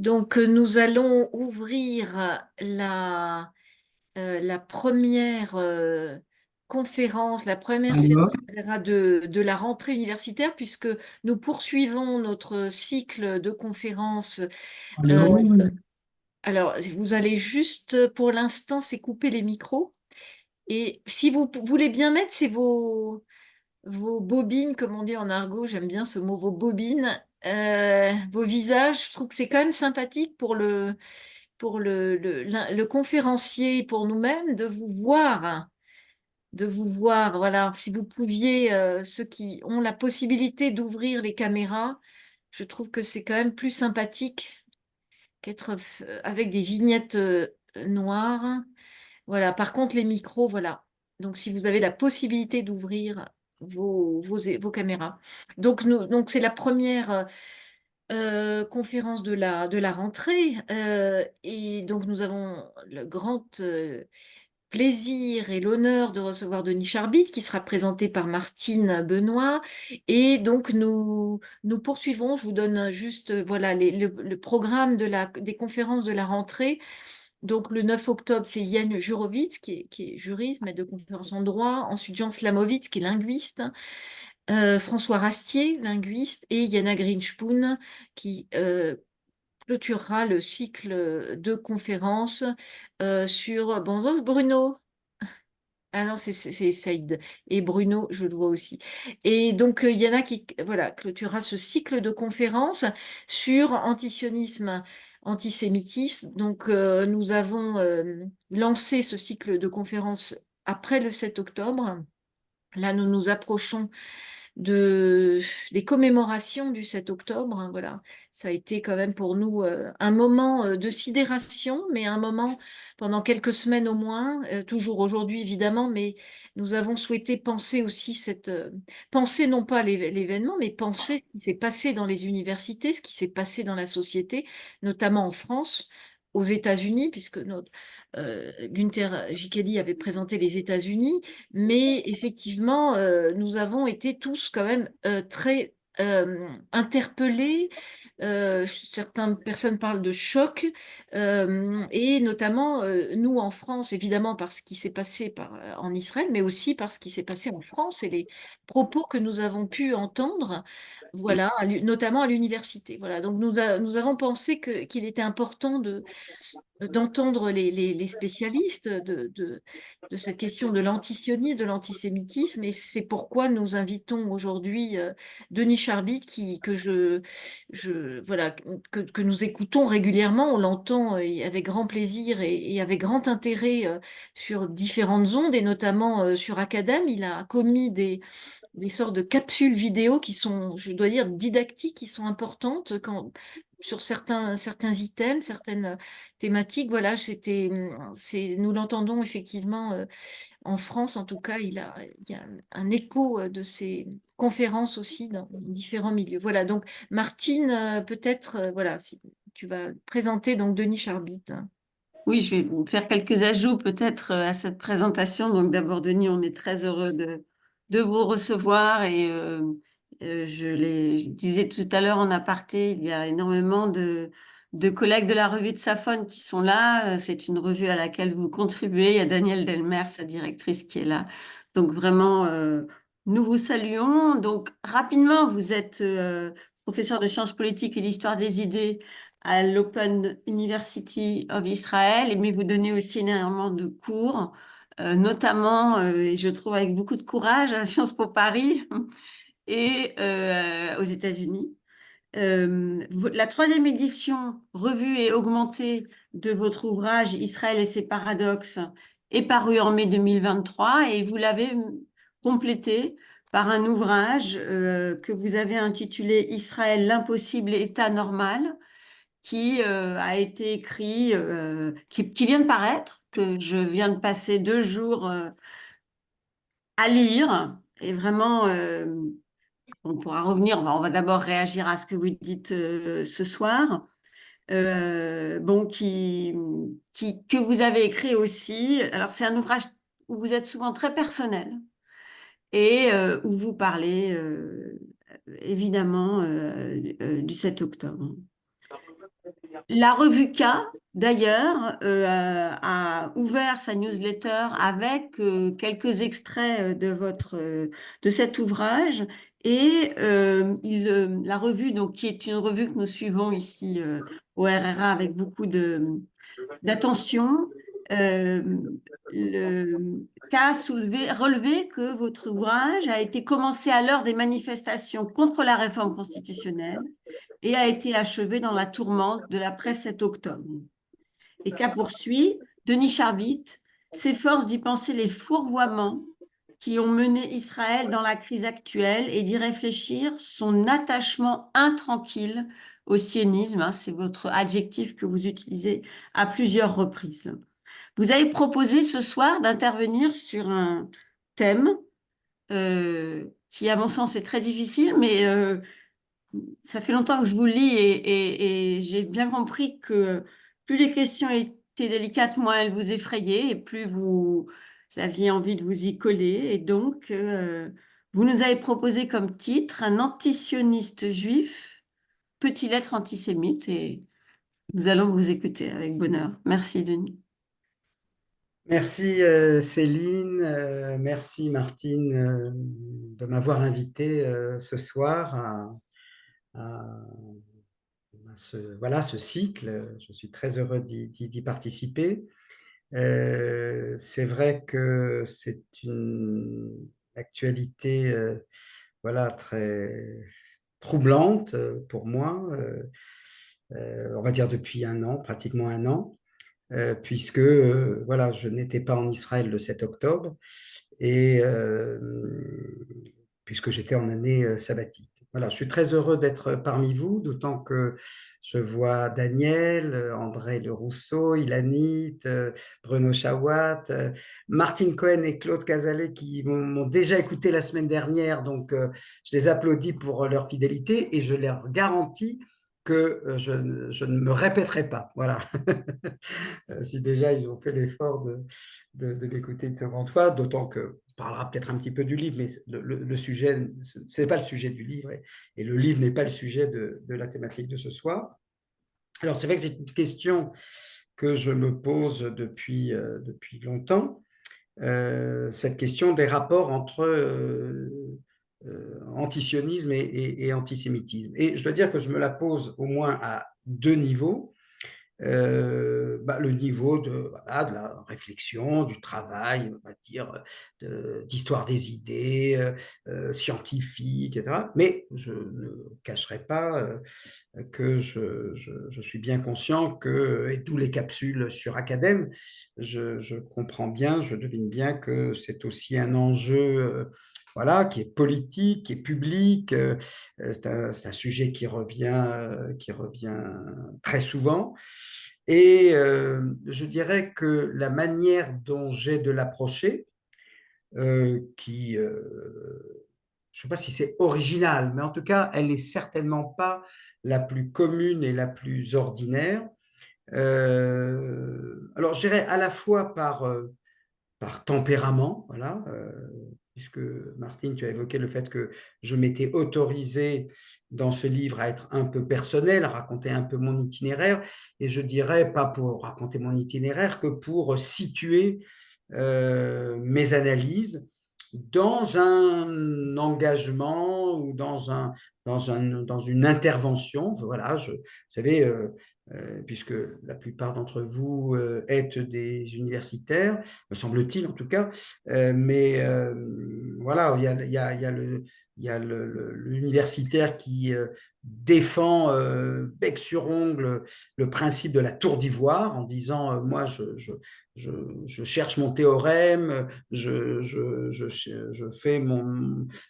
Donc, nous allons ouvrir la première conférence, la première séance Alors, de la rentrée universitaire, puisque nous poursuivons notre cycle de conférences. Euh, alors, alors, vous allez juste, pour l'instant, c'est couper les micros. Et si vous voulez bien mettre, c'est vos bobines, comme on dit en argot, j'aime bien ce mot, vos bobines, vos visages. Je trouve que c'est quand même sympathique pour le conférencier, pour nous-mêmes, de vous voir. Voilà, si vous pouviez, ceux qui ont la possibilité d'ouvrir les caméras, je trouve que c'est quand même plus sympathique qu'être avec des vignettes noires. Voilà, par contre, les micros, voilà. Donc, si vous avez la possibilité d'ouvrir vos caméras. Donc c'est la première conférence de la rentrée. Et donc, nous avons le grand plaisir et l'honneur de recevoir Denis Charbit, qui sera présenté par Martine Benoît. Et donc, nous poursuivons. Je vous donne juste voilà, le programme des conférences de la rentrée. Donc, le 9 octobre, c'est Yann Jurovitz, qui est juriste, maître de conférence en droit. Ensuite, Jean Slamovitz, qui est linguiste. François Rastier, linguiste. Et Yana Grinspoon, qui clôturera le cycle de conférences sur... Bonjour Bruno. Ah non, c'est Saïd. Et Bruno, je le vois aussi. Et donc, Yana qui voilà, clôturera ce cycle de conférences sur antisionisme, antisémitisme. Donc, nous avons lancé ce cycle de conférences après le 7 octobre. Là, nous nous approchons de, des commémorations du 7 octobre. Hein, voilà, ça a été quand même pour nous un moment de sidération, mais un moment pendant quelques semaines au moins, toujours aujourd'hui évidemment, mais nous avons souhaité penser aussi penser non pas l'événement, mais penser ce qui s'est passé dans les universités, ce qui s'est passé dans la société, notamment en France, aux États-Unis, puisque Günther Jikeli avait présenté les États-Unis, mais effectivement, nous avons été tous quand même très interpellés. Certaines personnes parlent de choc, et notamment nous en France, évidemment par ce qui s'est passé en Israël, mais aussi par ce qui s'est passé en France et les propos que nous avons pu entendre, voilà, notamment à l'université. Voilà, donc nous avons pensé qu'il était important d'entendre les spécialistes de cette question de l'antisionisme, de l'antisémitisme, et c'est pourquoi nous invitons aujourd'hui Denis Charbit, voilà, que nous écoutons régulièrement, on l'entend avec grand plaisir et avec grand intérêt sur différentes ondes, et notamment sur Academ. Il a commis des sortes de capsules vidéo qui sont, je dois dire, didactiques, qui sont importantes sur certains items, certaines thématiques. Voilà, nous l'entendons effectivement en France, en tout cas, il y a un écho de ces conférences aussi dans différents milieux. Voilà, donc Martine, peut-être, voilà, si tu vas présenter donc Denis Charbit. oui, je vais vous faire quelques ajouts peut-être à cette présentation. Donc d'abord, Denis, on est très heureux de vous recevoir et je disais tout à l'heure en aparté, il y a énormément de collègues de la revue de Safon qui sont là. C'est une revue à laquelle vous contribuez. Il y a Danielle Delmer, sa directrice, qui est là. Donc vraiment, nous vous saluons. Donc rapidement, vous êtes professeur de sciences politiques et d'histoire des idées à l'Open University of Israel, mais vous donnez aussi énormément de cours, notamment, et je trouve avec beaucoup de courage, à Sciences Po Paris et aux États-Unis. La troisième édition, revue et augmentée de votre ouvrage Israël et ses paradoxes est parue en mai 2023 et vous l'avez complété par un ouvrage que vous avez intitulé Israël, l'impossible état normal, qui a été écrit, qui vient de paraître, que je viens de passer 2 jours à lire. Et vraiment, on pourra revenir, on va d'abord réagir à ce que vous dites ce soir. Bon, que vous avez écrit aussi. Alors, c'est un ouvrage où vous êtes souvent très personnel et où vous parlez évidemment du 7 octobre. La revue K, d'ailleurs, a ouvert sa newsletter avec quelques extraits de cet ouvrage et la revue, donc qui est une revue que nous suivons ici au RRA avec beaucoup d'attention. Euh, le cas a relevé que votre ouvrage a été commencé à l'heure des manifestations contre la réforme constitutionnelle et a été achevé dans la tourmente de l'après 7 octobre. Et qu'a poursuit, Denis Charbit s'efforce d'y penser les fourvoiements qui ont mené Israël dans la crise actuelle et d'y réfléchir son attachement intranquille au sionisme, hein, c'est votre adjectif que vous utilisez à plusieurs reprises. Vous avez proposé ce soir d'intervenir sur un thème qui, à mon sens, est très difficile, mais ça fait longtemps que je vous lis et j'ai bien compris que plus les questions étaient délicates, moins elles vous effrayaient et plus vous aviez envie de vous y coller. Et donc, vous nous avez proposé comme titre un antisioniste juif peut-il être antisémite? Et nous allons vous écouter avec bonheur. Merci, Denis. Merci Céline, merci Martine de m'avoir invité ce soir à- ce cycle. Je suis très heureux d'y participer. C'est vrai que c'est une actualité très troublante pour moi, on va dire depuis un an, pratiquement un an. Puisque je n'étais pas en Israël le 7 octobre et puisque j'étais en année sabbatique. Voilà, je suis très heureux d'être parmi vous, d'autant que je vois Daniel, André Le Rousseau, Ilanit, Bruno Chawat, Martine Cohen et Claude Cazalet qui m'ont déjà écouté la semaine dernière, donc je les applaudis pour leur fidélité et je leur garantis que je ne me répéterai pas. Voilà. Si déjà ils ont fait l'effort de l'écouter une seconde fois, d'autant que on parlera peut-être un petit peu du livre, mais le sujet, ce n'est pas le sujet du livre, et le livre n'est pas le sujet de la thématique de ce soir. Alors c'est vrai que c'est une question que je me pose depuis longtemps, cette question des rapports entre antisionisme et antisémitisme. Et je dois dire que je me la pose au moins à deux niveaux. Le niveau de la réflexion, du travail, on va dire, d'histoire des idées, scientifiques, etc. Mais je ne cacherai pas que je suis bien conscient que, et tous les capsules sur Academ, je comprends bien, je devine bien que c'est aussi un enjeu qui est politique, qui est public. C'est un sujet qui revient très souvent. Et je dirais que la manière dont j'ai de l'approcher, je ne sais pas si c'est original, mais en tout cas, elle n'est certainement pas la plus commune et la plus ordinaire. Alors, je dirais à la fois par tempérament, voilà, puisque Martine, tu as évoqué le fait que je m'étais autorisé dans ce livre à être un peu personnel, à raconter un peu mon itinéraire, et je dirais pas pour raconter mon itinéraire que pour situer mes analyses dans un engagement ou dans une intervention. Voilà, vous savez, puisque la plupart d'entre vous êtes des universitaires, me semble-t-il en tout cas, mais voilà, il y a l'universitaire qui défend bec sur ongle le principe de la tour d'ivoire en disant moi je cherche mon théorème, je fais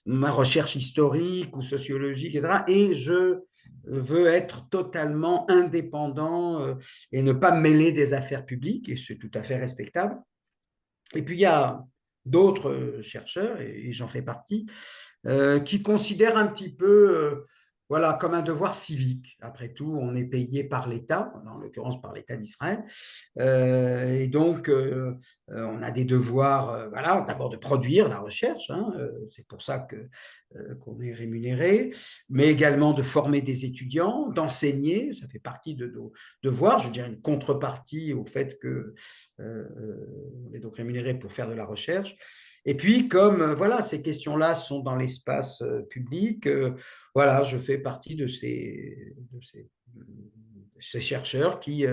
ma recherche historique ou sociologique, etc. Et je veux être totalement indépendant et ne pas mêler des affaires publiques, et c'est tout à fait respectable. Et puis il y a d'autres chercheurs, et j'en fais partie, qui considèrent un petit peu voilà, comme un devoir civique. Après tout, on est payé par l'État, en l'occurrence par l'État d'Israël. Et donc, on a des devoirs, voilà, d'abord de produire la recherche, hein, c'est pour ça qu'on est rémunéré, mais également de former des étudiants, d'enseigner, ça fait partie de nos devoirs, je dirais une contrepartie au fait que on est donc rémunéré pour faire de la recherche. Et puis, comme voilà, ces questions-là sont dans l'espace public, voilà, je fais partie de ces chercheurs qui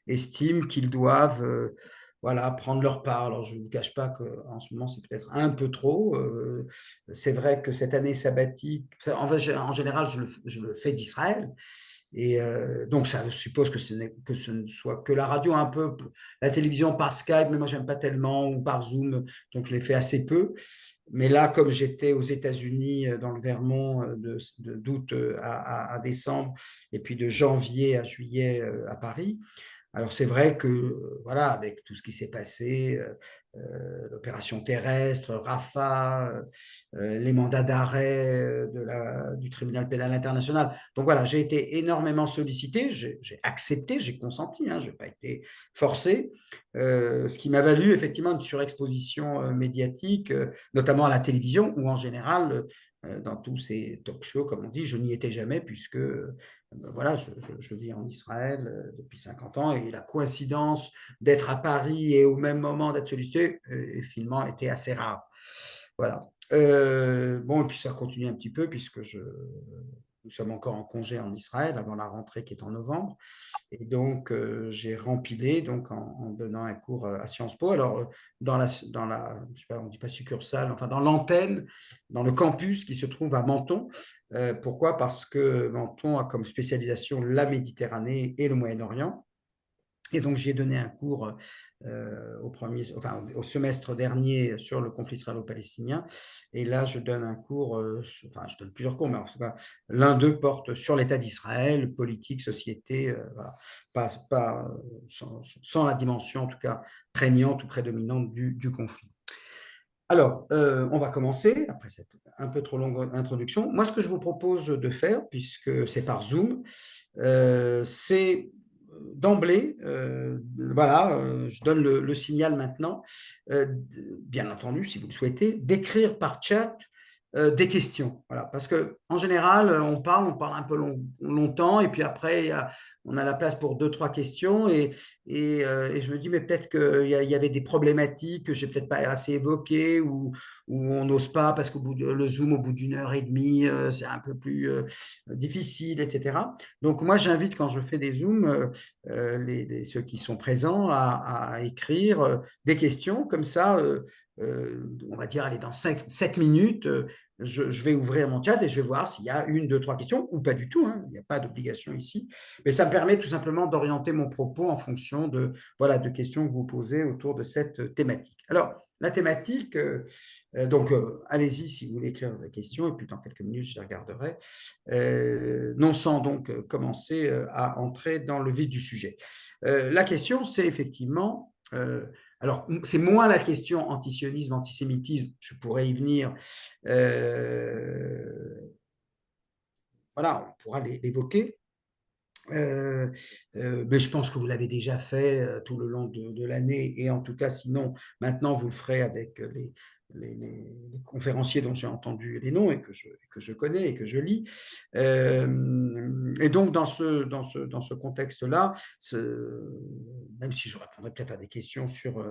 estiment qu'ils doivent voilà, prendre leur part. Alors, je ne vous cache pas qu'en ce moment, c'est peut-être un peu trop. C'est vrai que cette année sabbatique, en général, je le fais d'Israël. Et donc, ça suppose que ce ne soit que la radio un peu, la télévision par Skype, mais moi, j'aime pas tellement, ou par Zoom, donc je l'ai fait assez peu. Mais là, comme j'étais aux États-Unis, dans le Vermont, d'août à décembre, et puis de janvier à juillet à Paris, alors c'est vrai que, voilà, avec tout ce qui s'est passé, l'opération terrestre, Rafah, les mandats d'arrêt du tribunal pénal international. Donc voilà, j'ai été énormément sollicité, j'ai accepté, j'ai consenti, hein, je n'ai pas été forcé, ce qui m'a valu effectivement une surexposition médiatique, notamment à la télévision, où en général, dans tous ces talk shows, comme on dit, je n'y étais jamais, puisque voilà, je vis en Israël depuis 50 ans, et la coïncidence d'être à Paris et au même moment d'être sollicité, finalement, était assez rare. Voilà. Bon, et puis ça continue un petit peu, puisque nous sommes encore en congé en Israël avant la rentrée qui est en novembre. Et donc, j'ai rempilé donc, en donnant un cours à Sciences Po. Alors, je sais pas, on ne dit pas succursale, enfin dans l'antenne, dans le campus qui se trouve à Menton. Pourquoi? Parce que Menton a comme spécialisation la Méditerranée et le Moyen-Orient. Et donc, j'ai donné un cours au semestre dernier sur le conflit israélo-palestinien. Et là, je donne un cours, enfin, je donne plusieurs cours, mais en tout cas, l'un d'eux porte sur l'État d'Israël, politique, société, voilà, sans la dimension, en tout cas, prégnante ou prédominante du conflit. Alors, on va commencer, après cette un peu trop longue introduction. Moi, ce que je vous propose de faire, puisque c'est par Zoom, c'est d'emblée, voilà, je donne le signal maintenant, bien entendu, si vous le souhaitez, d'écrire par chat des questions. Voilà, parce qu'en général, on parle un peu longtemps, et puis après, on a la place pour 2-3 questions, et je me dis, mais peut-être qu'il y avait des problématiques que je n'ai peut-être pas assez évoquées, ou on n'ose pas, parce que le Zoom, au bout d'une heure et demie, c'est un peu plus difficile, etc. Donc, moi, j'invite, quand je fais des Zooms, ceux qui sont présents à écrire des questions. Comme ça, on va dire, allez, dans 7 minutes, je vais ouvrir mon chat et je vais voir s'il y a 1, 2, 3 questions, ou pas du tout, hein, il n'y a pas d'obligation ici. Mais ça me permet tout simplement d'orienter mon propos en fonction voilà, de questions que vous posez autour de cette thématique. Alors, la thématique, donc allez-y si vous voulez écrire la question, et puis dans quelques minutes, je les regarderai. Non sans donc commencer à entrer dans le vif du sujet. La question, c'est effectivement, alors c'est moins la question antisionisme, antisémitisme, je pourrais y venir, voilà, on pourra l'évoquer. Mais je pense que vous l'avez déjà fait tout le long de l'année, et en tout cas, sinon, maintenant, vous le ferez avec les conférenciers dont j'ai entendu les noms et que je connais et que je lis. Et donc, dans ce contexte-là, même si je répondrai peut-être à des questions sur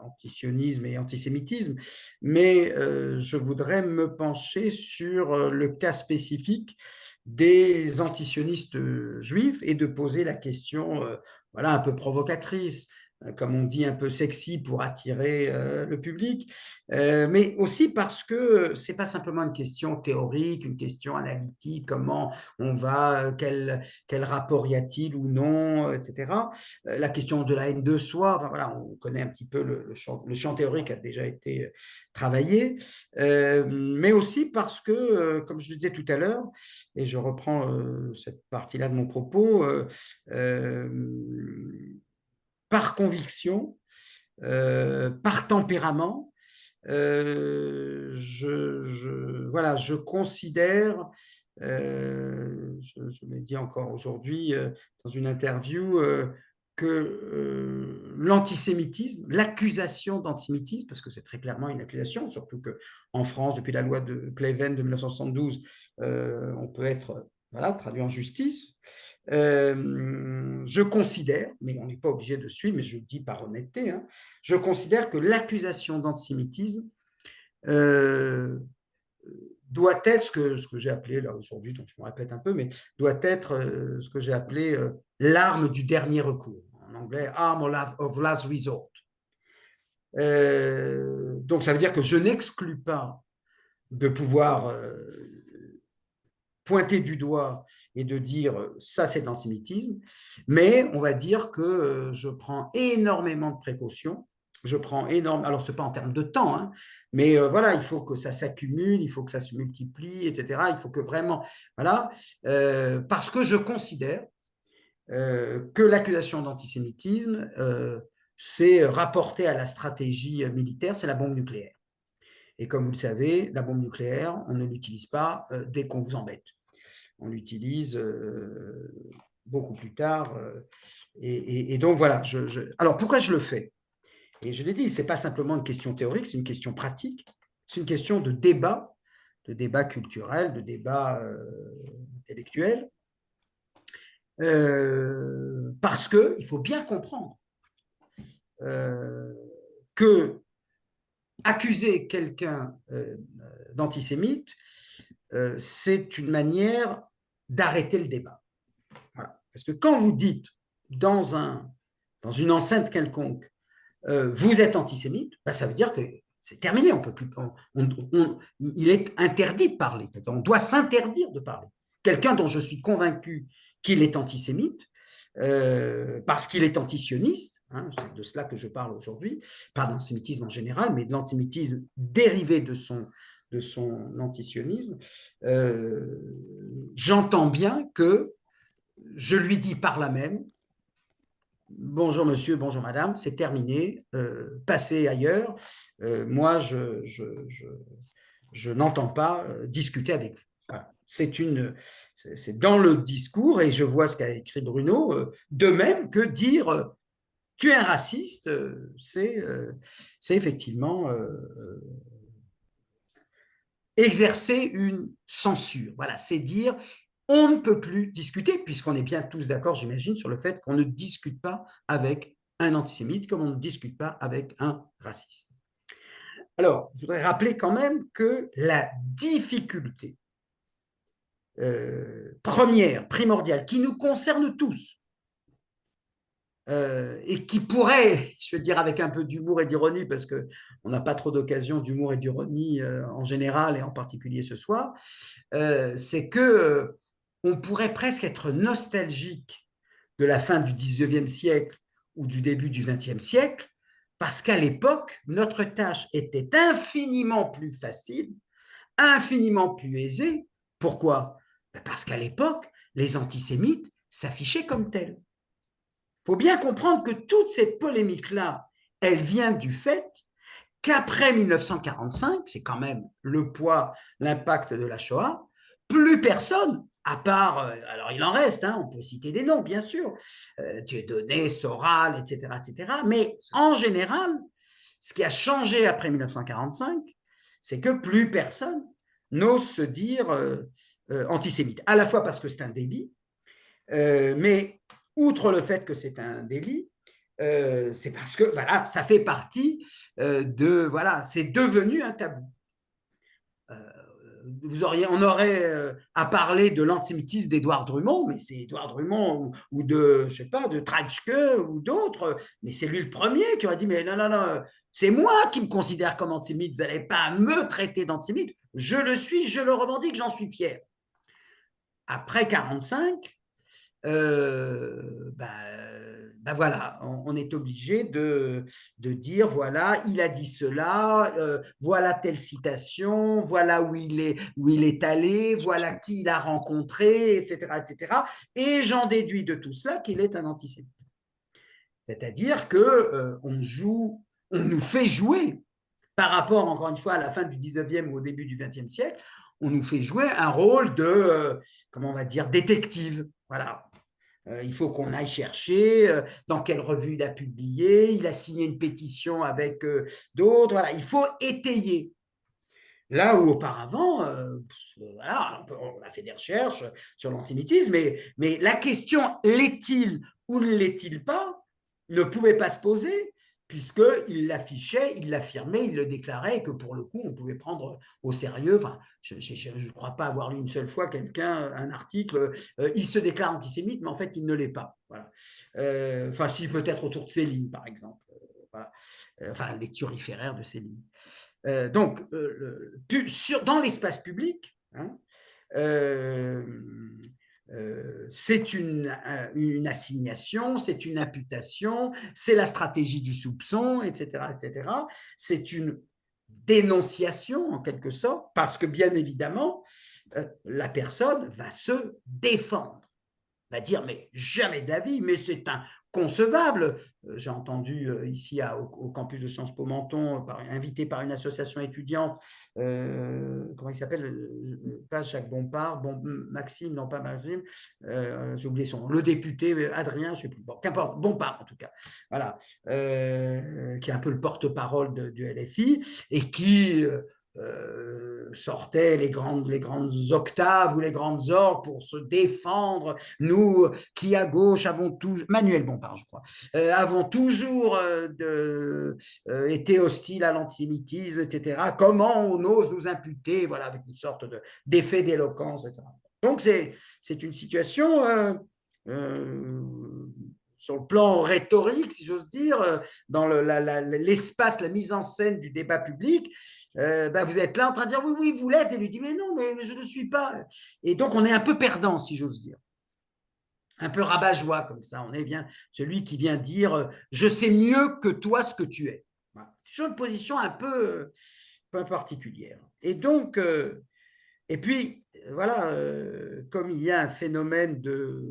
antisionisme et antisémitisme, mais je voudrais me pencher sur le cas spécifique des antisionistes juifs, et de poser la question, voilà, un peu provocatrice, comme on dit, un peu sexy pour attirer le public, mais aussi parce que c'est pas simplement une question théorique, une question analytique, comment on va, quel rapport y a-t-il ou non, etc. La question de la haine de soi, enfin, voilà, on connaît un petit peu le champ théorique a déjà été travaillé, mais aussi parce que, comme je le disais tout à l'heure, et je reprends cette partie-là de mon propos, par conviction, par tempérament, voilà, je considère je l'ai dit encore aujourd'hui dans une interview, que l'antisémitisme, l'accusation d'antisémitisme, parce que c'est très clairement une accusation, surtout qu'en France, depuis la loi de Pleven de 1972, on peut être voilà, traduit en justice. Je considère, mais on n'est pas obligé de suivre, mais je le dis par honnêteté, hein, je considère que l'accusation d'antisémitisme doit être ce que j'ai appelé là aujourd'hui, donc je me répète un peu, mais doit être ce que j'ai appelé l'arme du dernier recours. En anglais, arm of last resort. Donc ça veut dire que je n'exclus pas de pouvoir pointer du doigt et de dire ça c'est de l'antisémitisme, mais on va dire que je prends énormément de précautions. Je prends énormément, alors ce n'est pas en termes de temps, hein, mais voilà, il faut que ça s'accumule, il faut que ça se multiplie, etc. Il faut que vraiment, voilà, parce que je considère que l'accusation d'antisémitisme, c'est rapporté à la stratégie militaire, c'est la bombe nucléaire. Et comme vous le savez, la bombe nucléaire, on ne l'utilise pas dès qu'on vous embête. On l'utilise beaucoup plus tard. Et donc voilà. Alors pourquoi je le fais? Et je l'ai dit, ce n'est pas simplement une question théorique, c'est une question pratique. C'est une question de débat culturel, de débat intellectuel. Parce qu'il faut bien comprendre que accuser quelqu'un d'antisémite, c'est une manière d'arrêter le débat. Voilà. Parce que quand vous dites dans une enceinte quelconque, vous êtes antisémite, ben ça veut dire que c'est terminé. On peut plus, il est interdit de parler. On doit s'interdire de parler. Quelqu'un dont je suis convaincu qu'il est antisémite, parce qu'il est antisioniste, hein, c'est de cela que je parle aujourd'hui, pas de l'antisémitisme en général, mais de l'antisémitisme dérivé de son antisionisme, j'entends bien que je lui dis par là même, bonjour monsieur, bonjour madame, c'est terminé, passez ailleurs, moi je n'entends pas discuter avec vous. Voilà. C'est dans le discours, et je vois ce qu'a écrit Bruno, de même que dire tu es un raciste, c'est effectivement exercer une censure. Voilà, c'est dire on ne peut plus discuter, puisqu'on est bien tous d'accord, j'imagine, sur le fait qu'on ne discute pas avec un antisémite comme on ne discute pas avec un raciste. Alors, je voudrais rappeler quand même que la difficulté première, primordiale, qui nous concerne tous, et qui pourrait, je vais dire avec un peu d'humour et d'ironie, parce qu'on n'a pas trop d'occasion d'humour et d'ironie en général, et en particulier ce soir, c'est que on pourrait presque être nostalgique de la fin du 19e siècle ou du début du 20e siècle, parce qu'à l'époque, notre tâche était infiniment plus facile, infiniment plus aisée. Pourquoi? Parce qu'à l'époque, les antisémites s'affichaient comme tels. Il faut bien comprendre que toutes ces polémiques-là, elles viennent du fait qu'après 1945, c'est quand même le poids, l'impact de la Shoah, plus personne, à part, alors il en reste, hein, on peut citer des noms, bien sûr, Dieudonné, Soral, etc., mais en général, ce qui a changé après 1945, c'est que plus personne n'ose se dire antisémite, à la fois parce que c'est un délit, mais outre le fait que c'est un délit, c'est parce que voilà, ça fait partie voilà, c'est devenu un tabou. On aurait à parler de l'antisémitisme d'Édouard Drummond, mais c'est Édouard Drummond ou de, je sais pas, de Treitschke ou d'autres, mais c'est lui le premier qui aurait dit, mais non, c'est moi qui me considère comme antisémite, vous n'allez pas me traiter d'antisémite, je le suis, je le revendique, j'en suis fier. Après 1945, voilà, on est obligé de dire, voilà, il a dit cela, voilà telle citation, voilà où il est allé, voilà qui il a rencontré, etc., et j'en déduis de tout cela qu'il est un antisémite. C'est-à-dire que on nous fait jouer par rapport, encore une fois, à la fin du 19e ou au début du 20e siècle, on nous fait jouer un rôle de, comment on va dire, détective. Voilà. Il faut qu'on aille chercher dans quelle revue il a publié, il a signé une pétition avec d'autres. Voilà, il faut étayer. Là où auparavant, voilà, on a fait des recherches sur l'antisémitisme, mais la question l'est-il ou ne l'est-il pas ne pouvait pas se poser, puisqu'il l'affichait, il l'affirmait, il le déclarait, et que pour le coup, on pouvait prendre au sérieux. Enfin, je ne crois pas avoir lu une seule fois quelqu'un, un article, il se déclare antisémite, mais en fait, il ne l'est pas. Voilà. Enfin, si, peut-être autour de Céline, par exemple. Voilà. Enfin, la lecture référaire de Céline. Donc, dans l'espace public, hein, c'est une assignation, c'est une imputation, c'est la stratégie du soupçon, etc., etc. C'est une dénonciation, en quelque sorte, parce que, bien évidemment, la personne va se défendre, va dire, mais jamais de la vie, mais c'est inconcevable. J'ai entendu ici au campus de Sciences Po Menton, invité par une association étudiante, comment il s'appelle, pas Jacques Bompard, Maxime, non pas Maxime, j'ai oublié son nom, le député Adrien, je ne sais plus, bon, qu'importe, Bompard en tout cas, voilà, qui est un peu le porte-parole du LFI et qui sortait les grandes octaves ou les grandes orgues pour se défendre, nous qui à gauche avons toujours, Manuel Bompard je crois, avons toujours été hostiles à l'antisémitisme, etc. Comment on ose nous imputer, voilà, avec une sorte d'effet d'éloquence, etc. Donc c'est une situation sur le plan rhétorique, si j'ose dire, dans l'espace, la mise en scène du débat public, vous êtes là en train de dire oui, oui, vous l'êtes, et lui dit mais non, mais je ne suis pas. Et donc on est un peu perdant, si j'ose dire. Un peu rabat-joie comme ça. On est bien celui qui vient dire je sais mieux que toi ce que tu es. Voilà. C'est une position un peu particulière. Et donc, et puis, voilà, comme il y a un phénomène de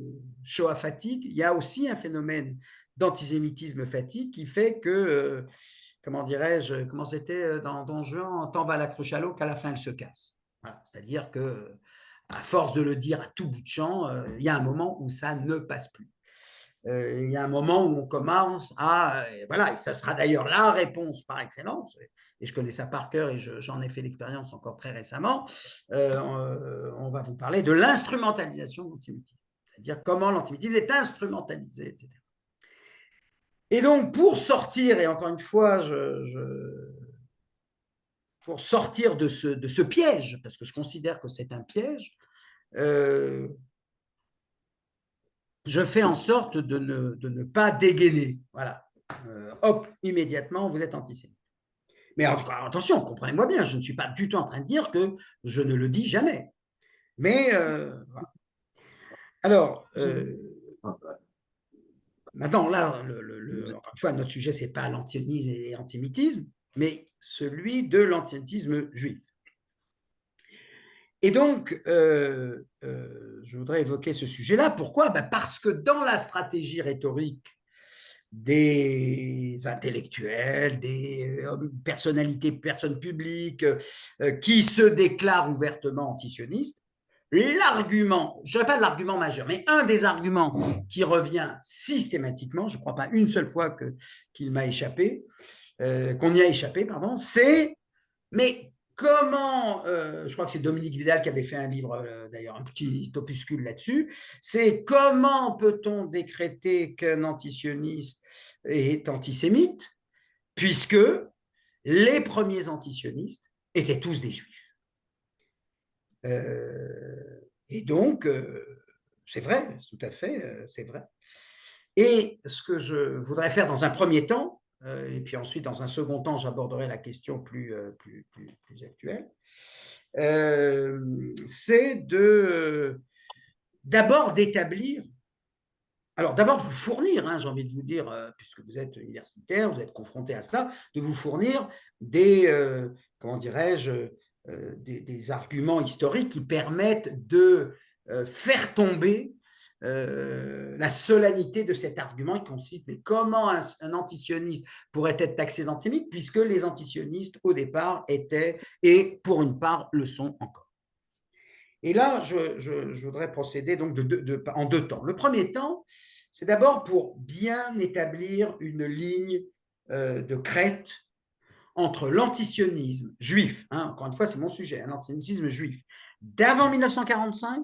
Shoah fatigue, il y a aussi un phénomène d'antisémitisme fatigue qui fait que, comment dirais-je, comment c'était dans Don Juan, tant va la cruche à l'eau qu'à la fin elle se casse. Voilà. C'est-à-dire que, à force de le dire à tout bout de champ, il y a un moment où ça ne passe plus. Il y a un moment où on commence à, voilà, et ça sera d'ailleurs la réponse par excellence, et je connais ça par cœur et j'en ai fait l'expérience encore très récemment, on va vous parler de l'instrumentalisation de l'antisémitisme, c'est-à-dire comment l'antisémitisme est instrumentalisé, etc. Et donc, pour sortir, et encore une fois, pour sortir de ce piège, parce que je considère que c'est un piège, je fais en sorte de ne pas dégainer. Voilà. Hop, immédiatement, vous êtes antisémite. Mais en tout cas, attention, comprenez-moi bien, je ne suis pas du tout en train de dire que je ne le dis jamais. Mais, voilà. Alors, maintenant, là, encore une fois, notre sujet, ce n'est pas l'antisionisme et l'antisémitisme, mais celui de l'antisémitisme juif. Et donc, je voudrais évoquer ce sujet-là. Pourquoi ? Parce que dans la stratégie rhétorique des intellectuels, des personnalités, personnes publiques qui se déclarent ouvertement antisionistes, l'argument, je ne dirais pas l'argument majeur, mais un des arguments qui revient systématiquement, je ne crois pas une seule fois qu'il m'a échappé, qu'on y a échappé, pardon, c'est mais comment, je crois que c'est Dominique Vidal qui avait fait un livre, d'ailleurs, un petit opuscule là-dessus, c'est comment peut-on décréter qu'un antisioniste est antisémite, puisque les premiers antisionistes étaient tous des juifs. Et donc, c'est vrai, tout à fait, c'est vrai. Et ce que je voudrais faire dans un premier temps, et puis ensuite, dans un second temps, j'aborderai la question plus actuelle, c'est d'abord d'établir, alors d'abord de vous fournir, j'ai envie de vous dire, puisque vous êtes universitaire, vous êtes confronté à cela, de vous fournir des, comment dirais-je, des arguments historiques qui permettent de faire tomber la solennité de cet argument qui consiste, mais comment un antisioniste pourrait être taxé d'antisémite puisque les antisionistes au départ étaient, et pour une part le sont encore. Et là, je voudrais procéder donc en deux temps. Le premier temps, c'est d'abord pour bien établir une ligne de crête entre l'antisionisme juif, hein, encore une fois, c'est mon sujet, hein, l'antisionisme juif, d'avant 1945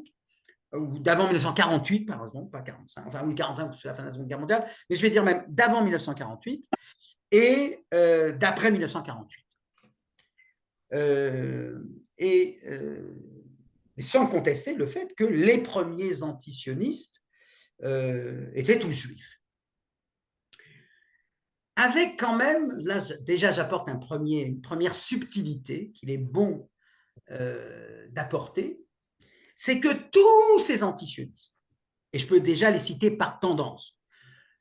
ou d'avant 1948, par exemple, pas 45, enfin oui, 45, parce que c'est la fin de la Seconde Guerre mondiale, mais je vais dire même d'avant 1948 et d'après 1948. Et sans contester le fait que les premiers antisionistes étaient tous juifs. Avec quand même, là déjà j'apporte une première subtilité qu'il est bon d'apporter, c'est que tous ces antisionistes, et je peux déjà les citer par tendance,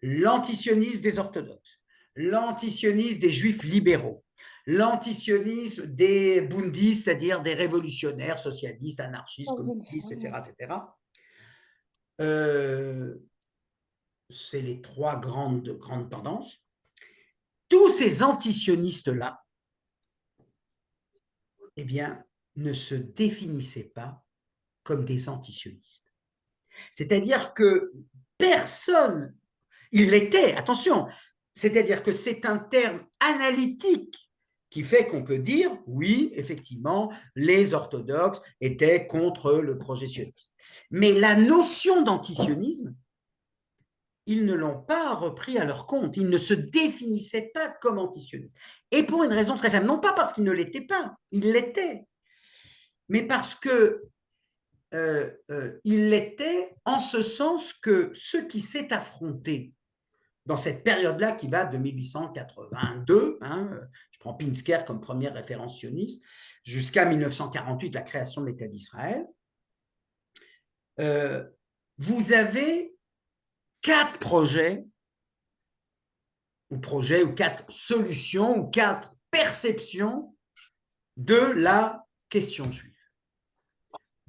l'antisionisme des orthodoxes, l'antisionisme des juifs libéraux, l'antisionisme des bundistes, c'est-à-dire des révolutionnaires, socialistes, anarchistes, communistes, etc., etc. C'est les trois grandes tendances. Tous ces antisionistes-là, eh bien, ne se définissaient pas comme des antisionistes. C'est-à-dire que personne, il l'était, attention, c'est-à-dire que c'est un terme analytique qui fait qu'on peut dire, oui, effectivement, les orthodoxes étaient contre le projet sioniste. Mais la notion d'antisionisme, ils ne l'ont pas repris à leur compte. Ils ne se définissaient pas comme antisionistes. Et pour une raison très simple, non pas parce qu'ils ne l'étaient pas, ils l'étaient, mais parce que il l'était en ce sens que ce qui s'est affronté dans cette période-là qui va de 1882, hein, je prends Pinsker comme première référence sioniste, jusqu'à 1948, la création de l'État d'Israël, vous avez 4 projets ou quatre solutions ou 4 perceptions de la question juive.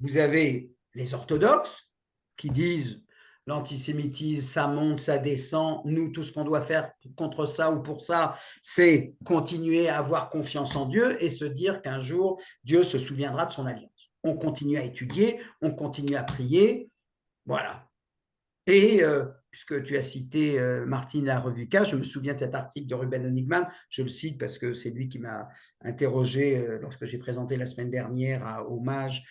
Vous avez les orthodoxes qui disent l'antisémitisme, ça monte, ça descend. Nous, tout ce qu'on doit faire contre ça ou pour ça, c'est continuer à avoir confiance en Dieu et se dire qu'un jour, Dieu se souviendra de son alliance. On continue à étudier, on continue à prier. Voilà. Et puisque tu as cité Martine la revue K, je me souviens de cet article de Ruben Honigman, je le cite parce que c'est lui qui m'a interrogé lorsque j'ai présenté la semaine dernière à Hommage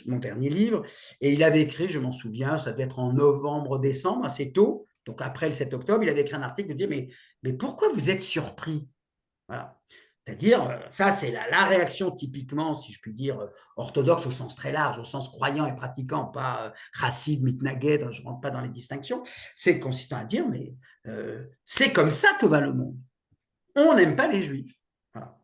mon dernier livre, et il avait écrit, je m'en souviens, ça devait être en novembre-décembre, assez tôt, donc après le 7 octobre, il avait écrit un article de dire mais pourquoi vous êtes surpris? Voilà. C'est-à-dire, ça, c'est la réaction typiquement, si je puis dire, orthodoxe au sens très large, au sens croyant et pratiquant, pas chassid, mitnaged, je ne rentre pas dans les distinctions, c'est consistant à dire, mais c'est comme ça que va le monde. On n'aime pas les juifs. Voilà.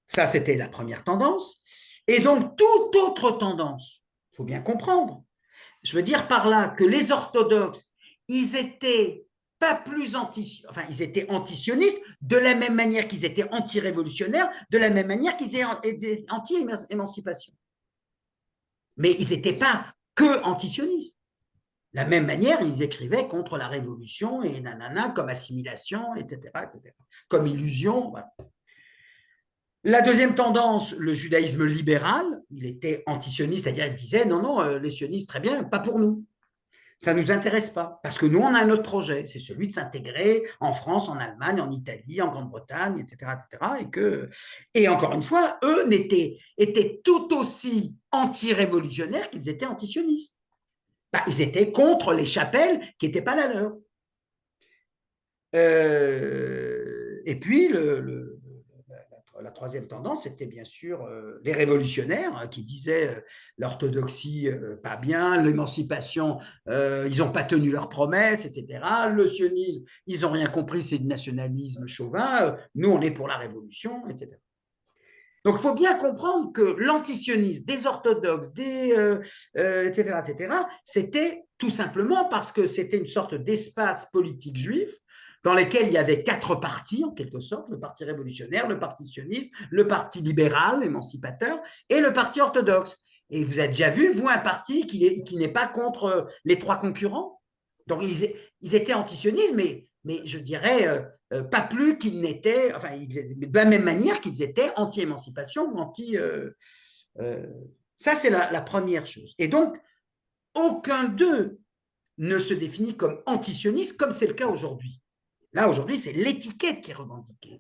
Ça, c'était la première tendance. Et donc, toute autre tendance, il faut bien comprendre, je veux dire par là que les orthodoxes, ils étaient pas plus ils étaient antisionistes de la même manière qu'ils étaient anti-révolutionnaires, de la même manière qu'ils étaient anti-émancipation. Mais ils n'étaient pas que antisionistes. De la même manière, ils écrivaient contre la révolution et nanana, comme assimilation, etc., etc. comme illusion. Voilà. La deuxième tendance, le judaïsme libéral, il était antisioniste, c'est-à-dire il disait non, les sionistes, très bien, pas pour nous. Ça ne nous intéresse pas, parce que nous, on a un autre projet, c'est celui de s'intégrer en France, en Allemagne, en Italie, en Grande-Bretagne, etc., etc. Et encore une fois, eux étaient tout aussi anti-révolutionnaires qu'ils étaient antisionistes. Ils étaient contre les chapelles qui n'étaient pas la leur. Et puis, la troisième tendance, c'était bien sûr les révolutionnaires qui disaient l'orthodoxie pas bien, l'émancipation, ils n'ont pas tenu leurs promesses, etc. Le sionisme, ils n'ont rien compris, c'est du nationalisme chauvin. Nous, on est pour la révolution, etc. Donc, il faut bien comprendre que l'antisionisme des orthodoxes, etc., etc., c'était tout simplement parce que c'était une sorte d'espace politique juif dans lesquels il y avait 4 partis, en quelque sorte, le parti révolutionnaire, le parti sioniste, le parti libéral, émancipateur, et le parti orthodoxe. Et vous avez déjà vu, vous, un parti qui n'est pas contre les 3 concurrents. Donc, ils étaient antisionistes, mais je dirais pas plus qu'ils n'étaient, enfin, de la même manière qu'ils étaient anti-émancipation ou Ça, c'est la première chose. Et donc, aucun d'eux ne se définit comme antisioniste, comme c'est le cas aujourd'hui. Là, aujourd'hui, c'est l'étiquette qui est revendiquée.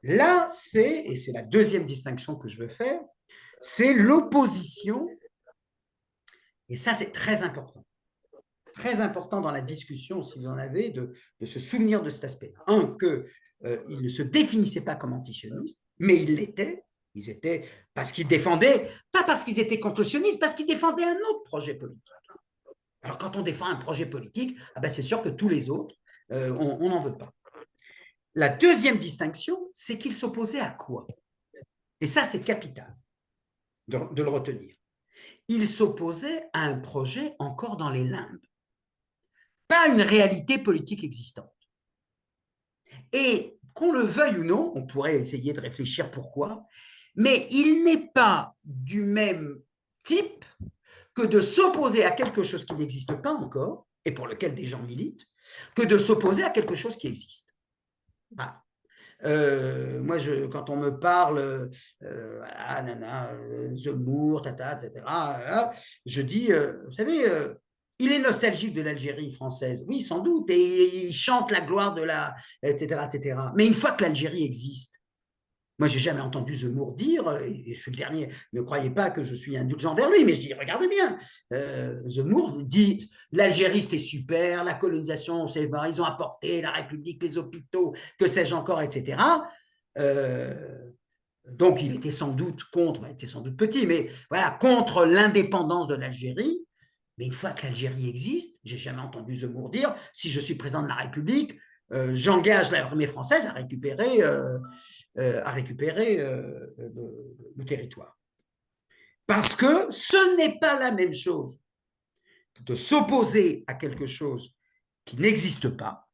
Là, et c'est la deuxième distinction que je veux faire, c'est l'opposition, et ça, c'est très important dans la discussion, si vous en avez, de se souvenir de cet aspect. Un, qu'ils ne se définissaient pas comme antisionistes, mais ils l'étaient. Ils étaient parce qu'ils défendaient, pas parce qu'ils étaient contre le sionisme, parce qu'ils défendaient un autre projet politique. Alors, quand on défend un projet politique, ah ben c'est sûr que tous les autres, on n'en veut pas. La deuxième distinction, c'est qu'ils s'opposaient à quoi? Et ça, c'est capital de le retenir. Ils s'opposaient à un projet encore dans les limbes, pas une réalité politique existante. Et qu'on le veuille ou non, on pourrait essayer de réfléchir pourquoi, mais il n'est pas du même type que de s'opposer à quelque chose qui n'existe pas encore, et pour lequel des gens militent, que de s'opposer à quelque chose qui existe. Voilà. Moi, quand on me parle, Zemmour, etc., je dis, vous savez, il est nostalgique de l'Algérie française, oui, sans doute, et il chante la gloire de la, etc., etc. Mais une fois que l'Algérie existe, moi, j'ai jamais entendu Zemmour dire, et je suis le dernier, ne croyez pas que je suis indulgent vers lui, mais je dis, regardez bien, Zemmour dit, l'Algérie c'était super, la colonisation, ils ont apporté la République, les hôpitaux, que sais-je encore, etc. Donc, il était sans doute contre, il était sans doute petit, mais voilà, contre l'indépendance de l'Algérie. Mais une fois que l'Algérie existe, j'ai jamais entendu Zemmour dire, si je suis président de la République, j'engage l'armée française à récupérer le territoire. Parce que ce n'est pas la même chose de s'opposer à quelque chose qui n'existe pas.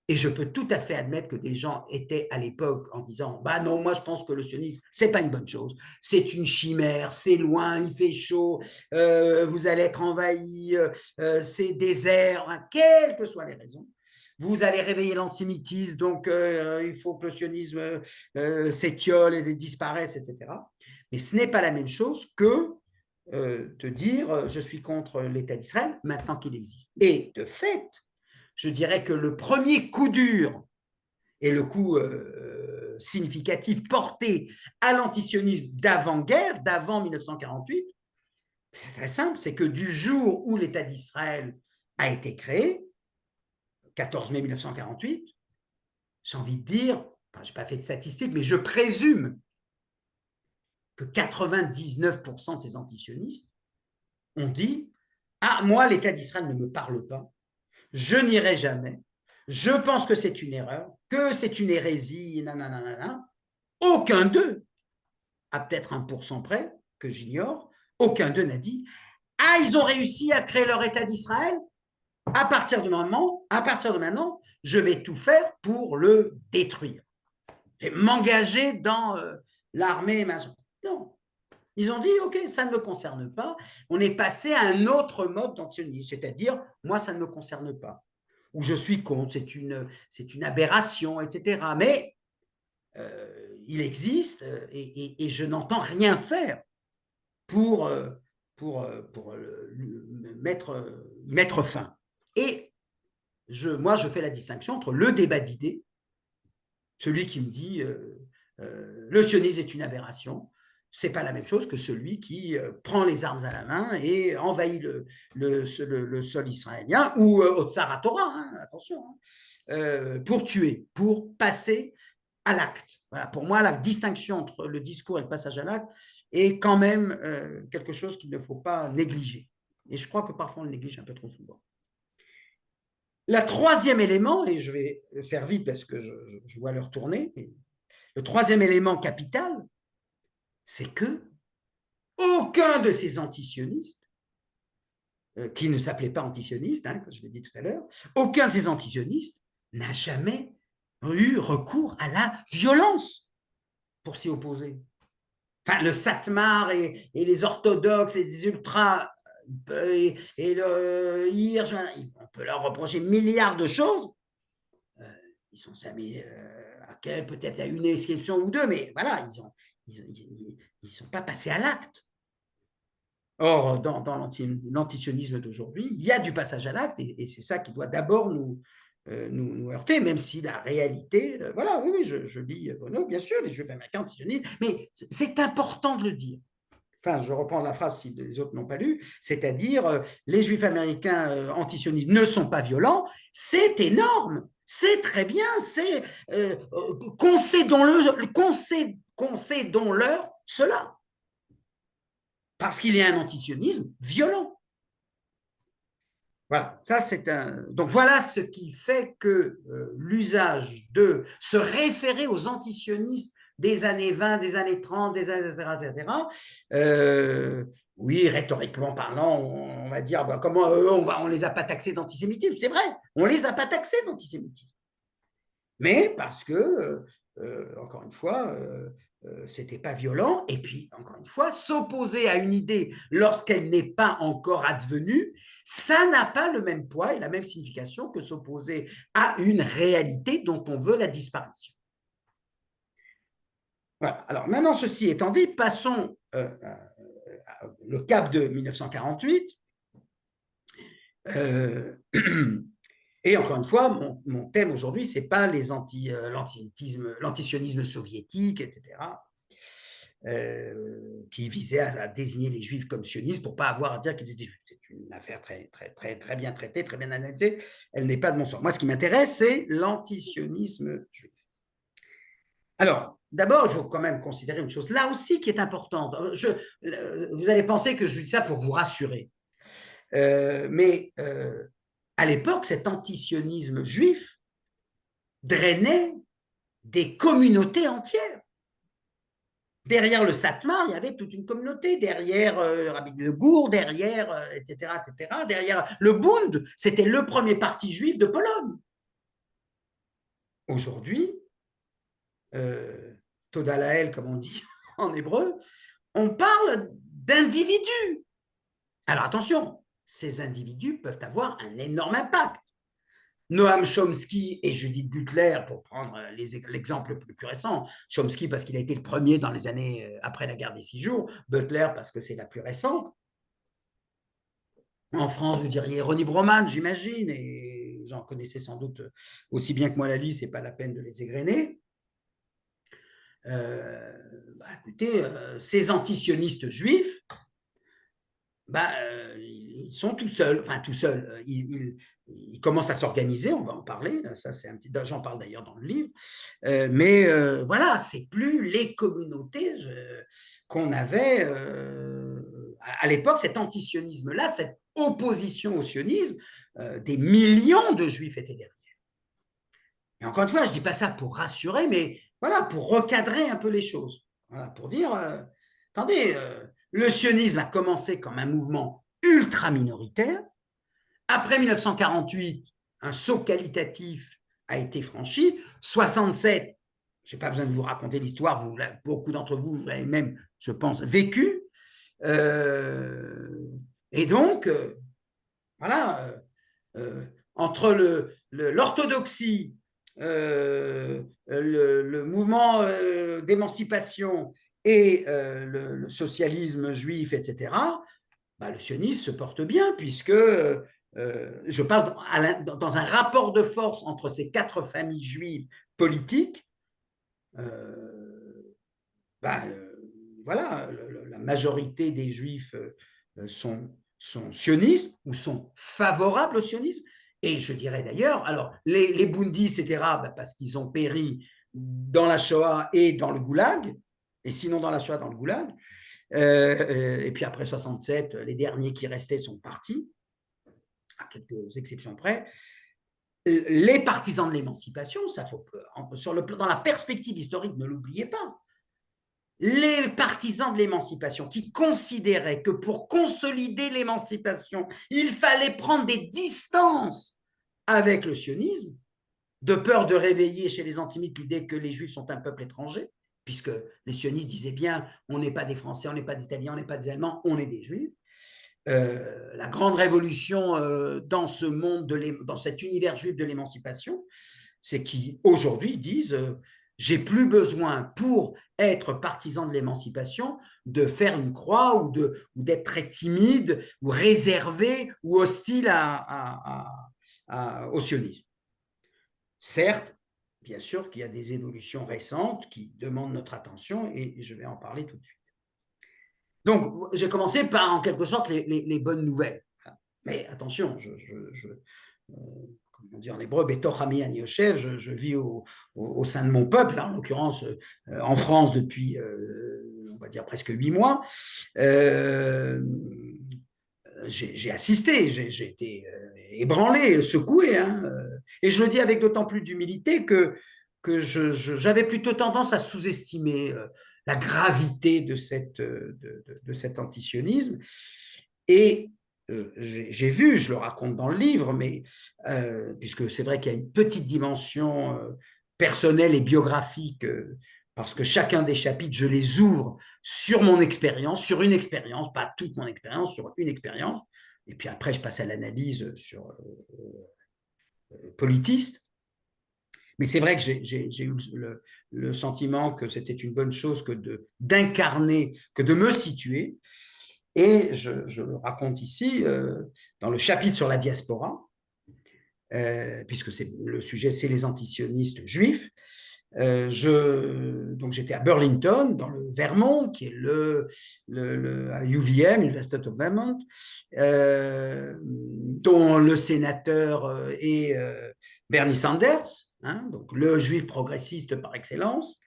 Et je peux tout à fait admettre que des gens étaient à l'époque en disant, bah non, moi je pense que le sionisme, c'est pas une bonne chose, c'est une chimère, c'est loin, il fait chaud, vous allez être envahis, c'est désert, hein, quelles que soient les raisons. Vous allez réveiller l'antisémitisme, donc il faut que le sionisme s'étiole et disparaisse, etc. Mais ce n'est pas la même chose que de dire je suis contre l'État d'Israël maintenant qu'il existe. Et de fait, je dirais que le premier coup dur et le coup significatif porté à l'antisionisme d'avant-guerre, d'avant 1948, c'est très simple, c'est que du jour où l'État d'Israël a été créé, 14 mai 1948, j'ai envie de dire, enfin, je n'ai pas fait de statistiques, mais je présume que 99% de ces antisionistes ont dit « Ah, moi, l'État d'Israël ne me parle pas, je n'irai jamais, je pense que c'est une erreur, que c'est une hérésie, nanana. » Aucun d'eux, à peut-être 1% près, que j'ignore, aucun d'eux n'a dit « Ah, ils ont réussi à créer leur État d'Israël, à partir de maintenant, je vais tout faire pour le détruire. Je vais m'engager dans l'armée. » Non. Ils ont dit, OK, ça ne me concerne pas. On est passé à un autre mode d'antisionisme, c'est-à-dire, moi, ça ne me concerne pas. Ou je suis contre, c'est une aberration, etc. Mais il existe et je n'entends rien faire pour mettre fin. Et moi, je fais la distinction entre le débat d'idées, celui qui me dit le sionisme est une aberration, c'est pas la même chose que celui qui prend les armes à la main et envahit le sol israélien ou au Tsar à Torah, hein, attention, hein, pour tuer, pour passer à l'acte. Voilà, pour moi, la distinction entre le discours et le passage à l'acte est quand même quelque chose qu'il ne faut pas négliger. Et je crois que parfois on le néglige un peu trop souvent. Le troisième élément, et je vais faire vite parce que je vois l'heure tourner, le troisième élément capital, c'est que aucun de ces antisionistes, qui ne s'appelaient pas antisionistes, hein, comme je l'ai dit tout à l'heure, aucun de ces antisionistes n'a jamais eu recours à la violence pour s'y opposer. Enfin, le Satmar et les orthodoxes et les ultras et le Hirsch, on peut leur reprocher milliards de choses. Ils sont jamais à quel, peut-être à une exception ou deux, mais voilà, ils ne sont pas passés à l'acte. Or, dans l'antisionisme d'aujourd'hui, il y a du passage à l'acte, et c'est ça qui doit d'abord nous heurter, même si la réalité, voilà, oui, je lis Bono, bien sûr, les Juifs américains antisionistes, mais c'est important de le dire. Enfin, je reprends la phrase si les autres n'ont pas lu, c'est-à-dire les Juifs américains antisionistes ne sont pas violents, c'est énorme, c'est très bien, c'est concédons-leur cela, parce qu'il y a un antisionisme violent. Voilà, ça c'est un. Donc voilà ce qui fait que l'usage de se référer aux antisionistes des années 20, des années 30, des années, etc., oui, rhétoriquement parlant, on va dire, ben, comment on les a pas taxés d'antisémitisme. C'est vrai, on les a pas taxés d'antisémitisme. Mais parce que, encore une fois, c'était pas violent. Et puis, encore une fois, s'opposer à une idée lorsqu'elle n'est pas encore advenue, ça n'a pas le même poids et la même signification que s'opposer à une réalité dont on veut la disparition. Voilà. Alors maintenant, ceci étant dit, passons le cap de 1948. Et encore une fois, mon thème aujourd'hui, ce n'est pas l'antisionisme soviétique, etc., qui visait à désigner les juifs comme sionistes pour ne pas avoir à dire qu'ils étaient juifs. C'est une affaire très bien traitée, très bien analysée. Elle n'est pas de mon sort. Moi, ce qui m'intéresse, c'est l'antisionisme juif. Alors, d'abord, il faut quand même considérer une chose là aussi qui est importante. Vous allez penser que je dis ça pour vous rassurer. Mais à l'époque, cet antisionisme juif drainait des communautés entières. Derrière le Satmar, il y avait toute une communauté. Derrière le Rabbi de Gour, derrière, etc., etc. Derrière le Bund, c'était le premier parti juif de Pologne. Aujourd'hui, Toda Lael, comme on dit en hébreu, on parle d'individus. Alors attention, ces individus peuvent avoir un énorme impact. Noam Chomsky et Judith Butler, pour prendre l'exemple le plus récent. Chomsky parce qu'il a été le premier dans les années après la guerre des 6 jours, Butler parce que c'est la plus récente. En France, vous diriez Ronnie Broman, j'imagine, et j'en connaissais sans doute aussi bien que moi la liste, c'est pas la peine de les égrener. Écoutez, ces antisionistes juifs, ils sont tout seuls, ils commencent à s'organiser, on va en parler, ça c'est j'en parle d'ailleurs dans le livre, mais voilà, c'est plus les communautés qu'on avait à l'époque, cet antisionisme-là, cette opposition au sionisme, des millions de juifs étaient derrière. Et encore une fois, je ne dis pas ça pour rassurer, mais voilà, pour recadrer un peu les choses, voilà, pour dire, attendez, le sionisme a commencé comme un mouvement ultra minoritaire. Après 1948, un saut qualitatif a été franchi. 67, je n'ai pas besoin de vous raconter l'histoire, beaucoup d'entre vous, vous l'avez même, je pense, vécu. Et donc, voilà, entre l'orthodoxie, le mouvement d'émancipation et le socialisme juif, etc., le sionisme se porte bien, puisque je parle dans un rapport de force entre ces 4 familles juives politiques. Voilà, la majorité des juifs sont sionistes ou sont favorables au sionisme. Et je dirais d'ailleurs, alors les bundis, etc., parce qu'ils ont péri dans la Shoah et dans le Goulag, et sinon dans la Shoah, dans le Goulag. Et puis après 67, les derniers qui restaient sont partis, à quelques exceptions près. Les partisans de l'émancipation, dans la perspective historique, ne l'oubliez pas, les partisans de l'émancipation qui considéraient que pour consolider l'émancipation, il fallait prendre des distances avec le sionisme, de peur de réveiller chez les antisémites l'idée que les Juifs sont un peuple étranger, puisque les sionistes disaient bien, on n'est pas des Français, on n'est pas des Italiens, on n'est pas des Allemands, on est des Juifs. La grande révolution dans ce monde, dans cet univers juif de l'émancipation, c'est qu'aujourd'hui, ils disent j'ai plus besoin, pour être partisan de l'émancipation, de faire une croix ou d'être très timide ou réservé ou hostile au sionisme. Certes, bien sûr qu'il y a des évolutions récentes qui demandent notre attention et je vais en parler tout de suite. Donc, j'ai commencé par, en quelque sorte, les bonnes nouvelles. Mais attention, comme on dit en hébreu, Betor Ami Ani Yoshev, je vis au sein de mon peuple, en l'occurrence en France depuis, on va dire, presque 8 mois. J'ai assisté, j'ai été ébranlé, secoué, hein, et je le dis avec d'autant plus d'humilité que j'avais plutôt tendance à sous-estimer la gravité de cet antisionisme. Et j'ai vu, je le raconte dans le livre, mais puisque c'est vrai qu'il y a une petite dimension personnelle et biographique, parce que chacun des chapitres, je les ouvre sur mon expérience, sur une expérience, pas toute mon expérience, sur une expérience, et puis après je passe à l'analyse sur politiste. Mais c'est vrai que j'ai eu le sentiment que c'était une bonne chose que d'incarner, que de me situer. Et je le raconte ici, dans le chapitre sur la diaspora, puisque le sujet, c'est les antisionistes juifs. Donc j'étais à Burlington, dans le Vermont, qui est à UVM, University of Vermont, dont le sénateur est Bernie Sanders, hein, donc le juif progressiste par excellence.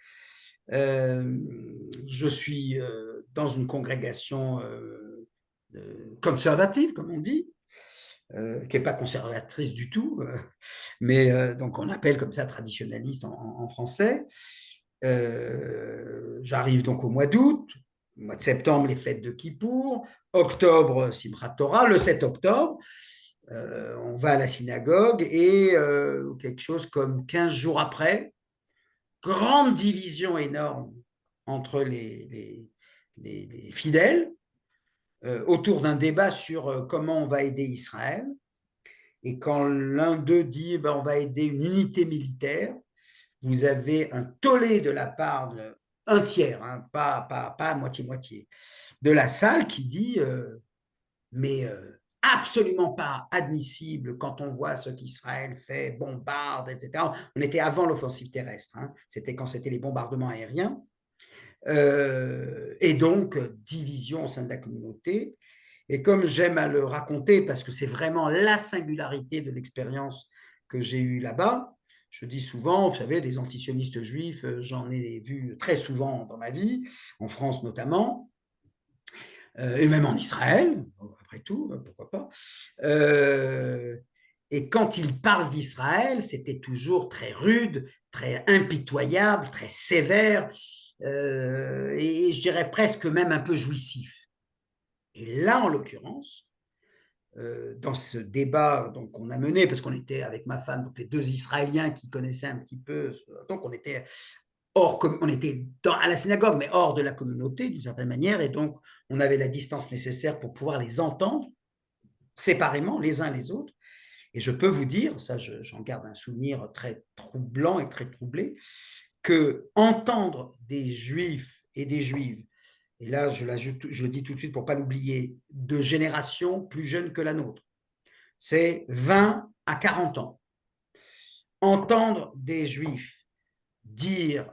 Je suis dans une congrégation conservative, comme on dit, qui n'est pas conservatrice du tout, mais donc on appelle comme ça traditionnaliste en français. J'arrive donc au mois d'août, au mois de septembre, les fêtes de Kippour, octobre, Simchat Torah, le 7 octobre, on va à la synagogue et quelque chose comme 15 jours après, grande division énorme entre les fidèles autour d'un débat sur comment on va aider Israël. Et quand l'un d'eux dit on va aider une unité militaire, vous avez un tollé de la part d'un tiers, hein, pas moitié-moitié, de la salle qui dit mais absolument pas admissible quand on voit ce qu'Israël fait, bombarde, etc. On était avant l'offensive terrestre, hein, c'était quand c'était les bombardements aériens. Et donc, division au sein de la communauté. Et comme j'aime à le raconter, parce que c'est vraiment la singularité de l'expérience que j'ai eue là-bas, je dis souvent, vous savez, des antisionistes juifs, j'en ai vu très souvent dans ma vie, en France notamment, et même en Israël, après tout, pourquoi pas. Et quand ils parlent d'Israël, c'était toujours très rude, très impitoyable, très sévère, et je dirais presque même un peu jouissif. Et là, en l'occurrence, dans ce débat donc, qu'on a mené, parce qu'on était avec ma femme, donc les deux Israéliens qui connaissaient un petit peu, donc on était à la synagogue, mais hors de la communauté d'une certaine manière, et donc on avait la distance nécessaire pour pouvoir les entendre séparément, les uns les autres. Et je peux vous dire, ça j'en garde un souvenir très troublant et très troublé, que entendre des juifs et des juives, et là je le dis tout de suite pour ne pas l'oublier, de générations plus jeunes que la nôtre, c'est 20 à 40 ans. Entendre des juifs dire,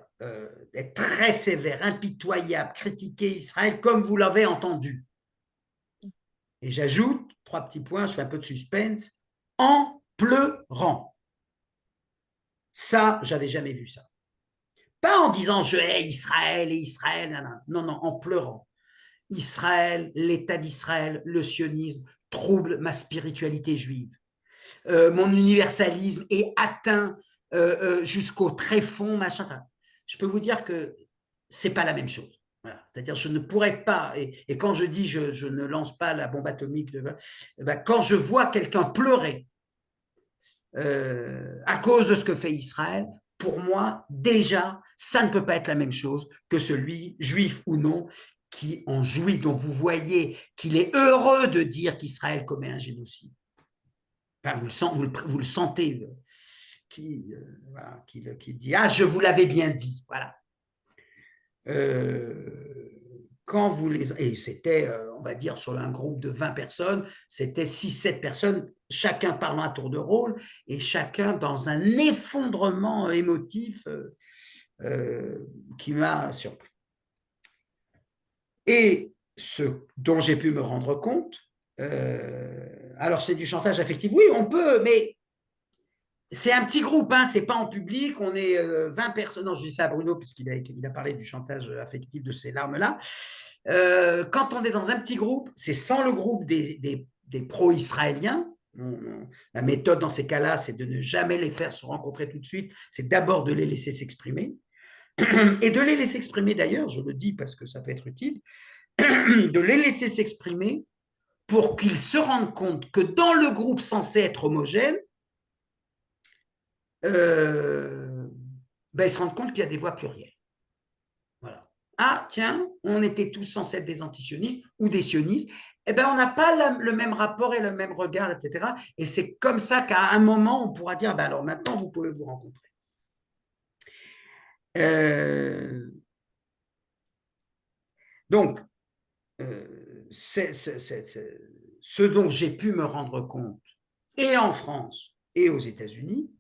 être très sévère, impitoyable, critiquer Israël comme vous l'avez entendu. Et j'ajoute, 3 petits points, je fais un peu de suspense, en pleurant. Ça, j'avais jamais vu ça. Pas en disant je hais Israël et Israël, non, non, en pleurant. Israël, l'État d'Israël, le sionisme trouble ma spiritualité juive. Mon universalisme est atteint jusqu'au tréfonds, machin. Je peux vous dire que c'est pas la même chose. Voilà. C'est-à-dire, je ne pourrais pas, et quand je dis je ne lance pas la bombe atomique, quand je vois quelqu'un pleurer à cause de ce que fait Israël, pour moi, déjà, ça ne peut pas être la même chose que celui, juif ou non, qui en jouit, dont vous voyez qu'il est heureux de dire qu'Israël commet un génocide. Enfin, vous le sentez. voilà, qui dit « Ah, je vous l'avais bien dit ». Voilà. Quand vous les... Et c'était, on va dire, sur un groupe de 20 personnes, c'était 6-7 personnes, chacun parlant à tour de rôle et chacun dans un effondrement émotif qui m'a surpris. Et ce dont j'ai pu me rendre compte, alors c'est du chantage affectif, oui, on peut, mais c'est un petit groupe, hein, c'est pas en public, on est 20 personnes. Non, je dis ça à Bruno, puisqu'il a parlé du chantage affectif de ces larmes-là. Quand on est dans un petit groupe, c'est sans le groupe des pro-israéliens. La méthode dans ces cas-là, c'est de ne jamais les faire se rencontrer tout de suite, c'est d'abord de les laisser s'exprimer. Et de les laisser s'exprimer d'ailleurs, je le dis parce que ça peut être utile, de les laisser s'exprimer pour qu'ils se rendent compte que dans le groupe censé être homogène, ils se rendent compte qu'il y a des voix plurielles. Voilà. Ah, tiens, on était tous censés être des antisionistes ou des sionistes. Eh bien, on n'a pas le même rapport et le même regard, etc. Et c'est comme ça qu'à un moment, on pourra dire, ben alors maintenant, vous pouvez vous rencontrer. Donc, ce dont j'ai pu me rendre compte, et en France et aux États-Unis,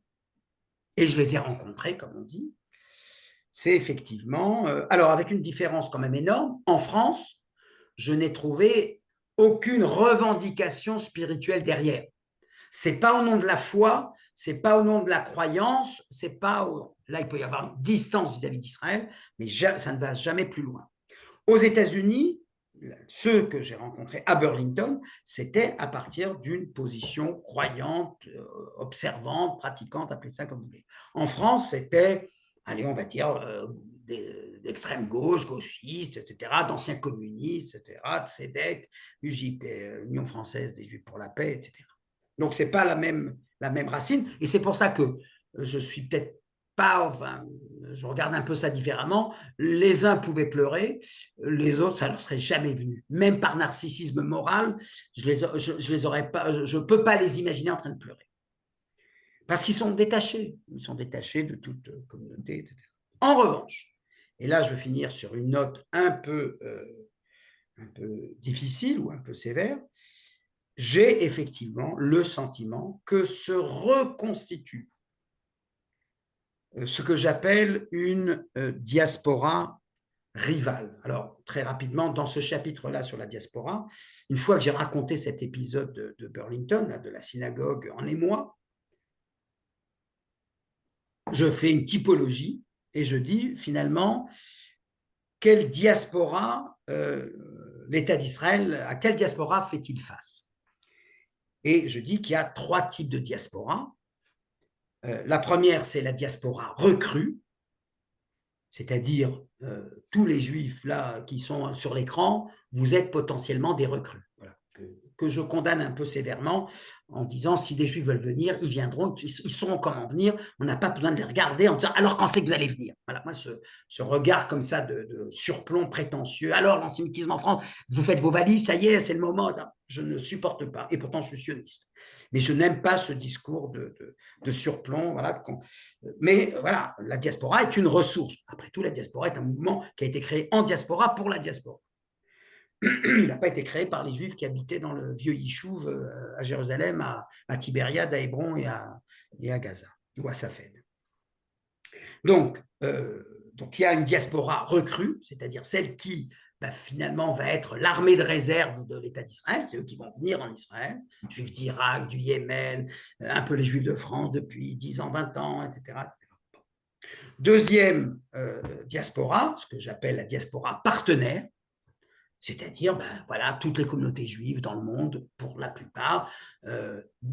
et je les ai rencontrés, comme on dit, c'est effectivement, alors avec une différence quand même énorme, en France, je n'ai trouvé aucune revendication spirituelle derrière. C'est pas au nom de la foi, c'est pas au nom de la croyance, c'est pas là il peut y avoir une distance vis-à-vis d'Israël, mais ça ne va jamais plus loin. Aux États-Unis, ceux que j'ai rencontrés à Burlington, c'était à partir d'une position croyante, observante, pratiquante, appelez ça comme vous voulez. En France, c'était, allez, on va dire, d'extrême gauche, gauchiste, etc., d'anciens communistes, etc., de SEDEC, UJP, Union française des Juifs pour la paix, etc. Donc, ce n'est pas la même racine. Et c'est pour ça que je suis peut-être pas, enfin, je regarde un peu ça différemment. Les uns pouvaient pleurer, les autres, ça leur serait jamais venu. Même par narcissisme moral, je les aurais pas, je peux pas les imaginer en train de pleurer. Parce qu'ils sont détachés. Ils sont détachés de toute communauté, etc. En revanche, et là, je vais finir sur une note un peu difficile ou un peu sévère, j'ai effectivement le sentiment que se reconstitue ce que j'appelle une diaspora rivale. Alors, très rapidement, dans ce chapitre-là sur la diaspora, une fois que j'ai raconté cet épisode de Burlington, là, de la synagogue en émoi, je fais une typologie et je dis finalement quelle diaspora l'État d'Israël, à quelle diaspora fait-il face? Et je dis qu'il y a 3 types de diaspora. La première, c'est la diaspora recrue, c'est-à-dire tous les juifs là qui sont sur l'écran, vous êtes potentiellement des recrues. Voilà. Que je condamne un peu sévèrement en disant si des juifs veulent venir, ils viendront, ils sauront comment venir, on n'a pas besoin de les regarder en disant alors quand c'est que vous allez venir. Voilà, moi ce regard comme ça de surplomb prétentieux, alors l'antisémitisme en France, vous faites vos valises, ça y est, c'est le moment, je ne supporte pas, et pourtant je suis sioniste. Mais je n'aime pas ce discours de surplomb. Voilà. Mais voilà, la diaspora est une ressource. Après tout, la diaspora est un mouvement qui a été créé en diaspora pour la diaspora. Il n'a pas été créé par les Juifs qui habitaient dans le vieux Yishuv à Jérusalem, à Tibériade, à Hébron et à Gaza, ou à Safed. Donc, il y a une diaspora recrue, c'est-à-dire celle qui finalement va être l'armée de réserve de l'État d'Israël, c'est eux qui vont venir en Israël, juifs d'Irak, du Yémen, un peu les juifs de France depuis 10 ans, 20 ans, etc. Deuxième diaspora, ce que j'appelle la diaspora partenaire, c'est-à-dire, voilà, toutes les communautés juives dans le monde, pour la plupart,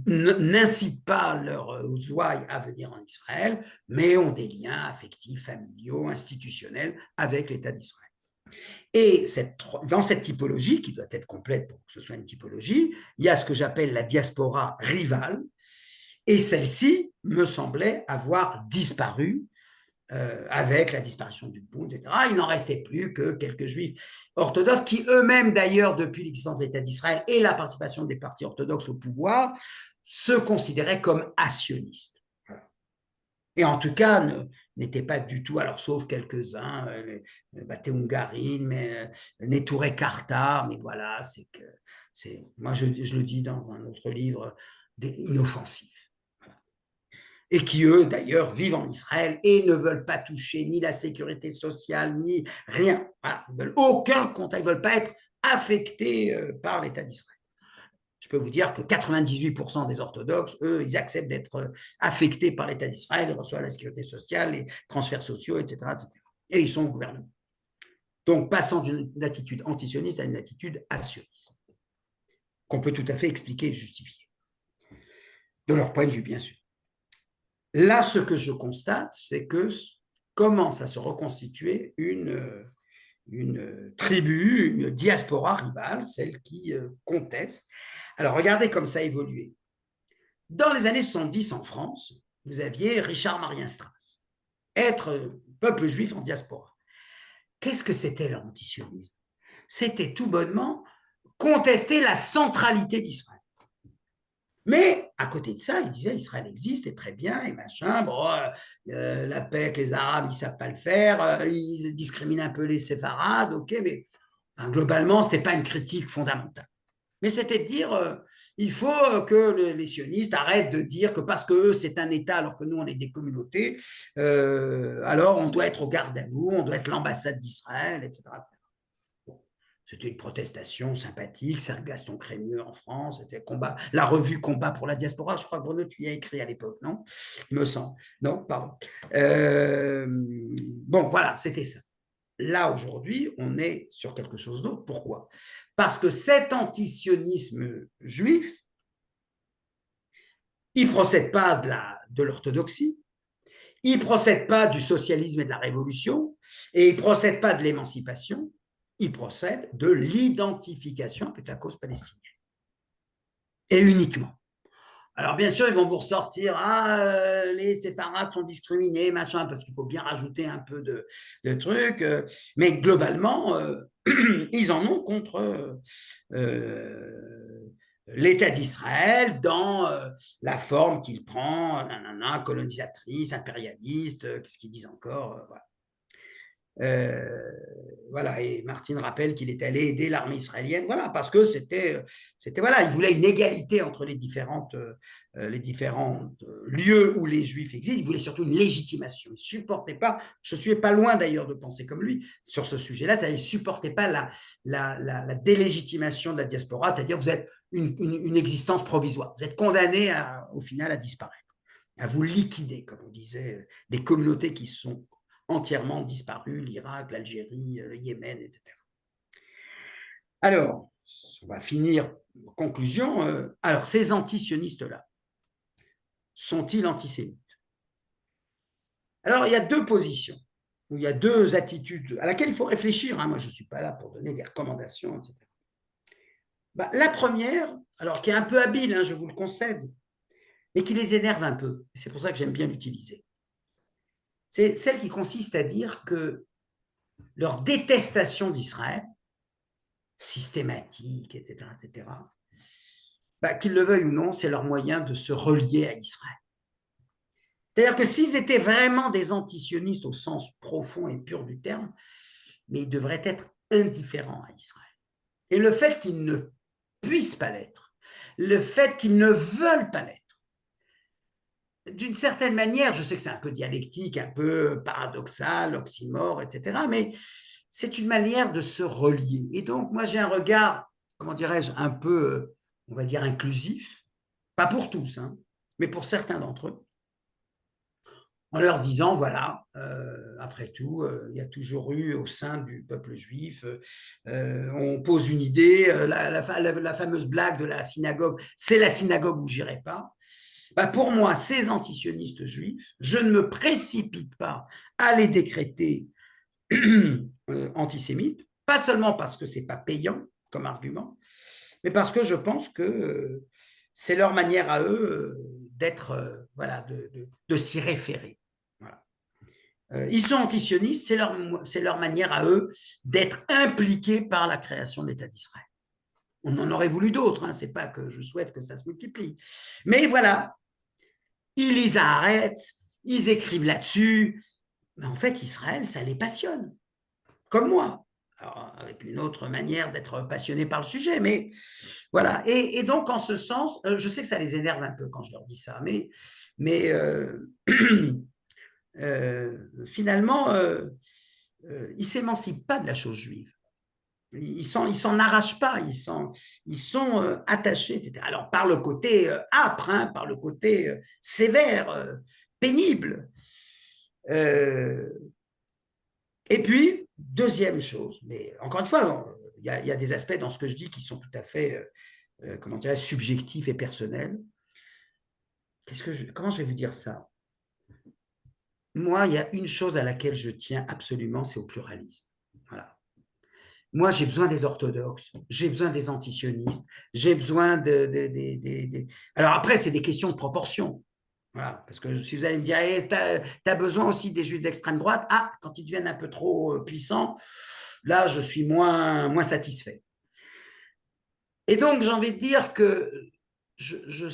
n'incitent pas leurs ouailles à venir en Israël, mais ont des liens affectifs, familiaux, institutionnels avec l'État d'Israël. Et dans cette typologie, qui doit être complète pour que ce soit une typologie, il y a ce que j'appelle la diaspora rivale, et celle-ci me semblait avoir disparu avec la disparition du Bund, etc. Il n'en restait plus que quelques juifs orthodoxes qui eux-mêmes, d'ailleurs, depuis l'existence de l'État d'Israël et la participation des partis orthodoxes au pouvoir, se considéraient comme assionistes. Voilà. Et en tout cas, n'étaient pas du tout, alors sauf quelques-uns, Ungarin, mais Neturei Karta, mais voilà, moi je le dis dans un autre livre, inoffensifs. Voilà. Et qui, eux, d'ailleurs, vivent en Israël et ne veulent pas toucher ni la sécurité sociale, ni rien. Voilà. Ils ne veulent aucun contact, ils ne veulent pas être affectés par l'État d'Israël. Je peux vous dire que 98% des orthodoxes, eux, ils acceptent d'être affectés par l'État d'Israël, ils reçoivent la sécurité sociale, les transferts sociaux, etc., etc. Et ils sont au gouvernement. Donc, passant d'une attitude antisioniste à une attitude assioniste, qu'on peut tout à fait expliquer et justifier, de leur point de vue, bien sûr. Là, ce que je constate, c'est que commence à se reconstituer une tribu, une diaspora rivale, celle qui conteste. Alors, regardez comme ça a évolué. Dans les années 70 en France, vous aviez Richard Marien Strauss, être peuple juif en diaspora. Qu'est-ce que c'était l'antisionisme? C'était tout bonnement contester la centralité d'Israël. Mais à côté de ça, il disait Israël existe et très bien et machin. Bon, la paix avec les Arabes, ils ne savent pas le faire. Ils discriminent un peu les séfarades, ok, mais globalement, ce n'était pas une critique fondamentale. Mais c'était de dire il faut que les sionistes arrêtent de dire que parce que c'est un État alors que nous on est des communautés, alors on doit être au garde à vous, on doit être l'ambassade d'Israël, etc. Bon, c'était une protestation sympathique, c'est Gaston Crémieux en France, c'était la revue Combat pour la diaspora, je crois que Bruno, tu y as écrit à l'époque, non? Il me semble. Non, pardon. Bon, voilà, c'était ça. Là, aujourd'hui, on est sur quelque chose d'autre. Pourquoi? Parce que cet antisionisme juif, il ne procède pas de l'orthodoxie, il ne procède pas du socialisme et de la révolution, et il ne procède pas de l'émancipation, il procède de l'identification avec la cause palestinienne. Et uniquement. Alors, bien sûr, ils vont vous ressortir les séfarades sont discriminés, machin, parce qu'il faut bien rajouter un peu de trucs. Mais globalement, ils en ont contre l'État d'Israël dans la forme qu'il prend, colonisatrice, impérialiste, qu'est-ce qu'ils disent encore, voilà. Voilà, et Martine rappelle qu'il est allé aider l'armée israélienne, voilà, parce que c'était voilà, il voulait une égalité entre les différents lieux où les Juifs existent. Il voulait surtout une légitimation. Il supportait pas. Je suis pas loin d'ailleurs de penser comme lui sur ce sujet-là. Il supportait pas la délégitimation de la diaspora, c'est-à-dire vous êtes une existence provisoire. Vous êtes condamné au final à disparaître, à vous liquider, comme on disait, des communautés qui sont entièrement disparu, l'Irak, l'Algérie, le Yémen, etc. Alors, on va finir, conclusion. Alors, ces antisionistes-là, sont-ils antisémites? Alors, il y a deux positions, ou il y a deux attitudes à laquelle il faut réfléchir. Moi, je ne suis pas là pour donner des recommandations, etc. La première, alors qui est un peu habile, je vous le concède, mais qui les énerve un peu. C'est pour ça que j'aime bien l'utiliser. C'est celle qui consiste à dire que leur détestation d'Israël, systématique, etc., etc., qu'ils le veuillent ou non, c'est leur moyen de se relier à Israël. C'est-à-dire que s'ils étaient vraiment des antisionistes au sens profond et pur du terme, mais ils devraient être indifférents à Israël. Et le fait qu'ils ne puissent pas l'être, le fait qu'ils ne veulent pas l'être, d'une certaine manière, je sais que c'est un peu dialectique, un peu paradoxal, oxymore, etc., mais c'est une manière de se relier. Et donc, moi, j'ai un regard, comment dirais-je, un peu, on va dire, inclusif, pas pour tous, mais pour certains d'entre eux, en leur disant, voilà, après tout, il y a toujours eu au sein du peuple juif, on pose une idée, la fameuse blague de la synagogue, c'est la synagogue où j'irai pas. Pour moi, ces antisionistes juifs, je ne me précipite pas à les décréter antisémites, pas seulement parce que ce n'est pas payant comme argument, mais parce que je pense que c'est leur manière à eux d'être, voilà, de s'y référer. Voilà. Ils sont antisionistes, c'est leur manière à eux d'être impliqués par la création de l'État d'Israël. On en aurait voulu d'autres, c'est pas que je souhaite que ça se multiplie. Mais voilà, ils les arrêtent, ils écrivent là-dessus, mais en fait, Israël, ça les passionne, comme moi. Alors, avec une autre manière d'être passionné par le sujet, mais voilà. Et donc, en ce sens, je sais que ça les énerve un peu quand je leur dis ça, mais finalement, ils ne s'émancipent pas de la chose juive. Ils s'en arrachent pas, ils sont attachés, etc. Alors, par le côté âpre, hein, par le côté sévère, pénible. Et puis, deuxième chose, mais encore une fois, il y a des aspects dans ce que je dis qui sont tout à fait, comment dirais subjectifs et personnels. Comment je vais vous dire ça? Moi, il y a une chose à laquelle je tiens absolument, c'est au pluralisme. Voilà. Moi, j'ai besoin des orthodoxes, j'ai besoin des antisionistes, j'ai besoin Alors après, c'est des questions de proportion. Voilà, parce que si vous allez me dire, hey, tu as besoin aussi des juifs d'extrême droite, quand ils deviennent un peu trop puissants, là, je suis moins satisfait. Et donc, j'ai envie de dire que je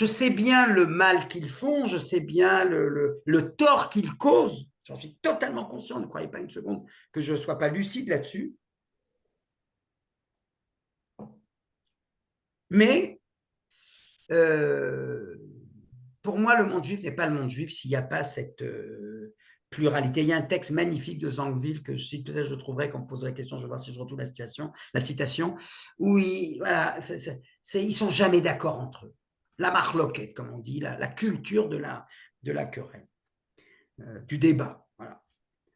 sais bien le mal qu'ils font, je sais bien le tort qu'ils causent, j'en suis totalement conscient, ne croyez pas une seconde que je ne sois pas lucide là-dessus, mais pour moi, le monde juif n'est pas le monde juif s'il n'y a pas cette pluralité. Il y a un texte magnifique de Zangwill que si peut-être je trouverai quand on me poserait la question, je vais voir si je retrouve la citation, où ils ne sont jamais d'accord entre eux. La marloquette, comme on dit, la culture de la querelle, du débat. Voilà.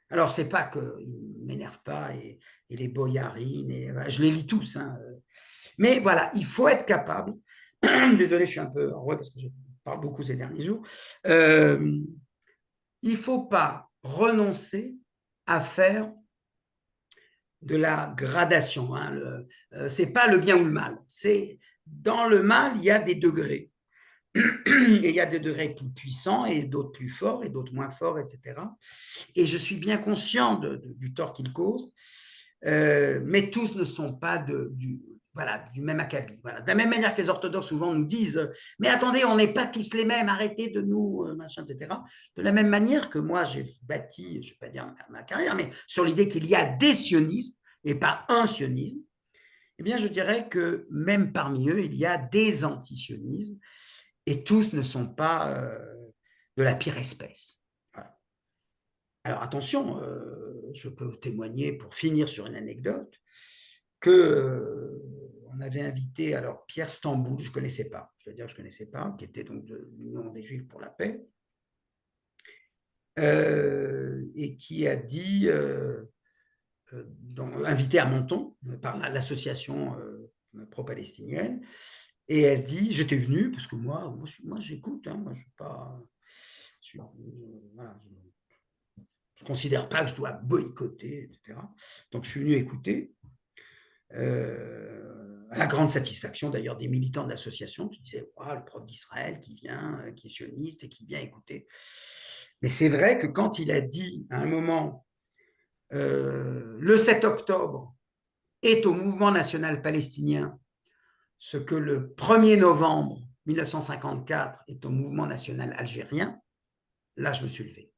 Alors, c'est pas qu'ils ne m'énervent pas et les boyarines, je les lis tous, hein, mais voilà, il faut être capable. Désolé, je suis un peu enroué parce que je parle beaucoup ces derniers jours. Il ne faut pas renoncer à faire de la gradation. Hein. Ce n'est pas le bien ou le mal. Dans le mal, il y a des degrés. Et il y a des degrés plus puissants et d'autres plus forts et d'autres moins forts, etc. Et je suis bien conscient du tort qu'ils causent, mais tous ne sont pas du même acabit. Voilà. De la même manière que les orthodoxes souvent nous disent « Mais attendez, on n'est pas tous les mêmes, arrêtez de nous, machin, etc. » De la même manière que moi, j'ai bâti, je ne vais pas dire ma carrière, mais sur l'idée qu'il y a des sionismes et pas un sionisme, eh bien, je dirais que même parmi eux, il y a des antisionismes et tous ne sont pas de la pire espèce. Voilà. Alors attention, je peux témoigner pour finir sur une anecdote que on avait invité alors Pierre Stamboul, je ne connaissais pas, je dois dire que je ne connaissais pas, qui était donc de l'Union des Juifs pour la paix, et qui a dit, invité à Menton par l'association pro-palestinienne, et elle dit, j'étais venu parce que moi j'écoute, hein, moi je suis pas, voilà, je ne considère pas que je dois boycotter, etc. Donc je suis venu écouter. À la grande satisfaction d'ailleurs des militants de l'association qui disaient oh, le prof d'Israël qui vient, qui est sioniste et qui vient écouter. Mais c'est vrai que quand il a dit à un moment le 7 octobre est au mouvement national palestinien ce que le 1er novembre 1954 est au mouvement national algérien, là je me suis levé.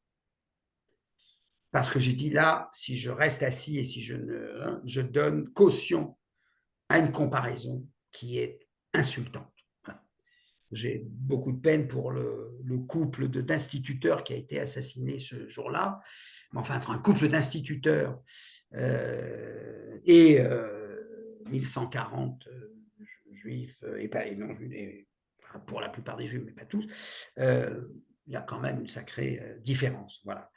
Parce que j'ai dit là, si je reste assis et si je donne caution à une comparaison qui est insultante. Voilà. J'ai beaucoup de peine pour le couple d'instituteurs qui a été assassiné ce jour-là. Mais enfin, entre un couple d'instituteurs et 1140 juifs, et pas les non-juifs, pour la plupart des juifs, mais pas tous, il y a quand même une sacrée différence. Voilà.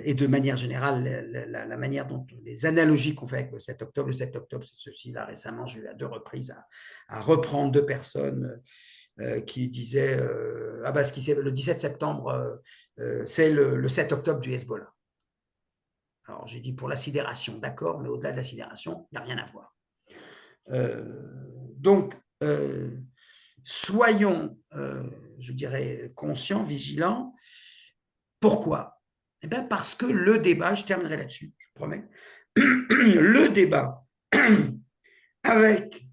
Et de manière générale, la manière dont les analogies qu'on fait avec le 7 octobre, c'est ceci. Là, récemment, j'ai eu à 2 reprises à reprendre 2 personnes qui disaient le 17 septembre, c'est le 7 octobre du Hezbollah. Alors, j'ai dit pour la sidération, d'accord, mais au-delà de la sidération, il n'y a rien à voir. Donc, soyons, je dirais, conscients, vigilants. Pourquoi ? Eh bien, parce que le débat, je terminerai là-dessus, je promets, le débat avec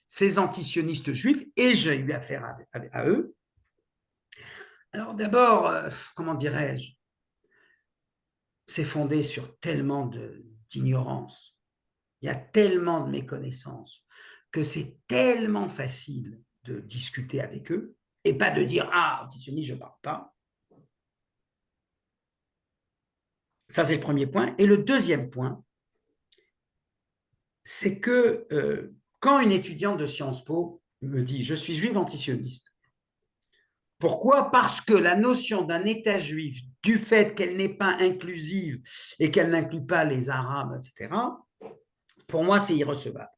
ces antisionistes juifs, et j'ai eu affaire à eux, Alors d'abord, comment dirais-je, c'est fondé sur tellement d'ignorance. Il y a tellement de méconnaissances que c'est tellement facile de discuter avec eux et pas de dire ah, antisioniste, je ne parle pas. Ça, c'est le premier point. Et le deuxième point, c'est que quand une étudiante de Sciences Po me dit je suis juive antisioniste, pourquoi? Parce que la notion d'un État juif, du fait qu'elle n'est pas inclusive et qu'elle n'inclut pas les Arabes, etc., pour moi, c'est irrecevable.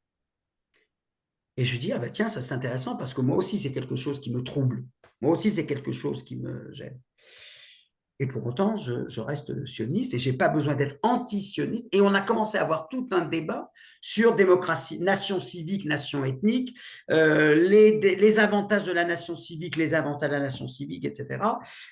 Et je lui dis, ah ben tiens, ça c'est intéressant parce que moi aussi, c'est quelque chose qui me trouble. Moi aussi, c'est quelque chose qui me gêne. Et pour autant, je reste sioniste et je n'ai pas besoin d'être anti-sioniste. Et on a commencé à avoir tout un débat sur démocratie, nation civique, nation ethnique, les avantages de la nation civique, les avantages de la nation civique, etc.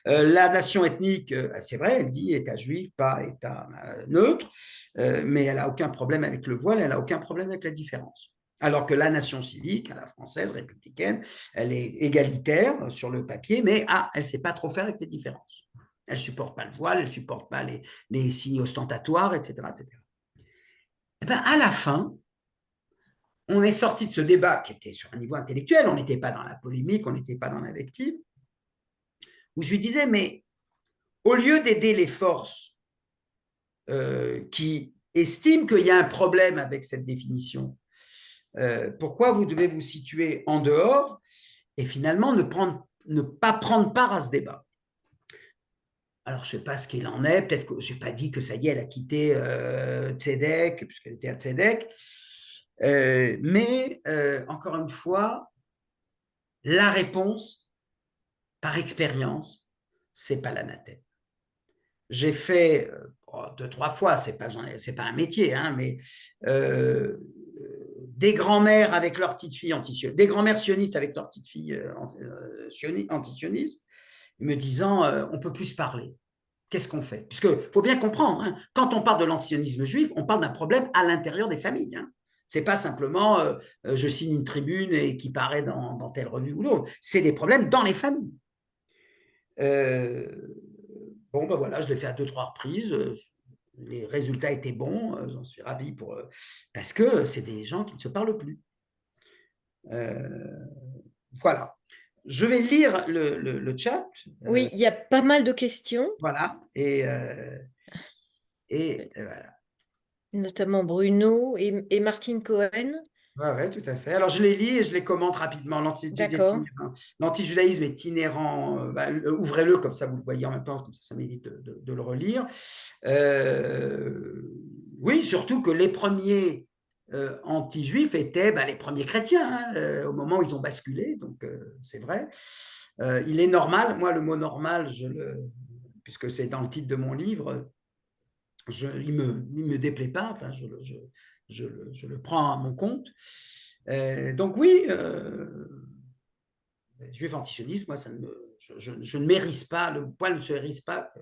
La nation ethnique, c'est vrai, elle dit État juif, pas État neutre, mais elle n'a aucun problème avec le voile, elle n'a aucun problème avec la différence. Alors que la nation civique, à la française, républicaine, elle est égalitaire sur le papier, mais elle ne sait pas trop faire avec les différences. Elle ne supporte pas le voile, elle ne supporte pas les signes ostentatoires, etc. etc. Et bien, à la fin, on est sorti de ce débat qui était sur un niveau intellectuel, on n'était pas dans la polémique, on n'était pas dans l'invective, où je lui disais, mais au lieu d'aider les forces qui estiment qu'il y a un problème avec cette définition, pourquoi vous devez vous situer en dehors et finalement ne pas prendre part à ce débat? Alors, je ne sais pas ce qu'il en est. Peut-être que je n'ai pas dit que ça y est, elle a quitté Tzedek, puisqu'elle était à Tzedek. Mais encore une fois, la réponse, par expérience, c'est pas l'anathème. J'ai fait 2-3 fois, c'est pas un métier, hein, mais des grands-mères avec leurs petites filles antisionistes, des grands-mères sionistes avec leurs petites filles antisionistes, me disant on peut plus se parler. Qu'est-ce qu'on fait? Puisque faut bien comprendre, hein, quand on parle de l'antisionisme juif, on parle d'un problème à l'intérieur des familles. Hein. C'est pas simplement je signe une tribune et qui paraît dans telle revue ou l'autre. C'est des problèmes dans les familles. Bon, ben voilà, je l'ai fait à 2-3 reprises. Les résultats étaient bons. J'en suis ravi parce que c'est des gens qui ne se parlent plus. Voilà. Je vais lire le chat. Oui, il y a pas mal de questions. Voilà. Et voilà. Notamment Bruno et Martine Cohen. Oui, ouais, tout à fait. Alors, je les lis et je les commente rapidement. L'antijudaïsme est inhérent. Ouvrez-le, comme ça, vous le voyez en même temps, comme ça m'évite de le relire. Oui, surtout que les premiers anti-juifs étaient les premiers chrétiens, hein, au moment où ils ont basculé, donc c'est vrai. Il est normal, moi, le mot normal, puisque c'est dans le titre de mon livre, il me déplaît pas, enfin, je le prends à mon compte. Donc oui, juif antisioniste, moi, je ne m'hérisse pas, le poil ne se hérisse pas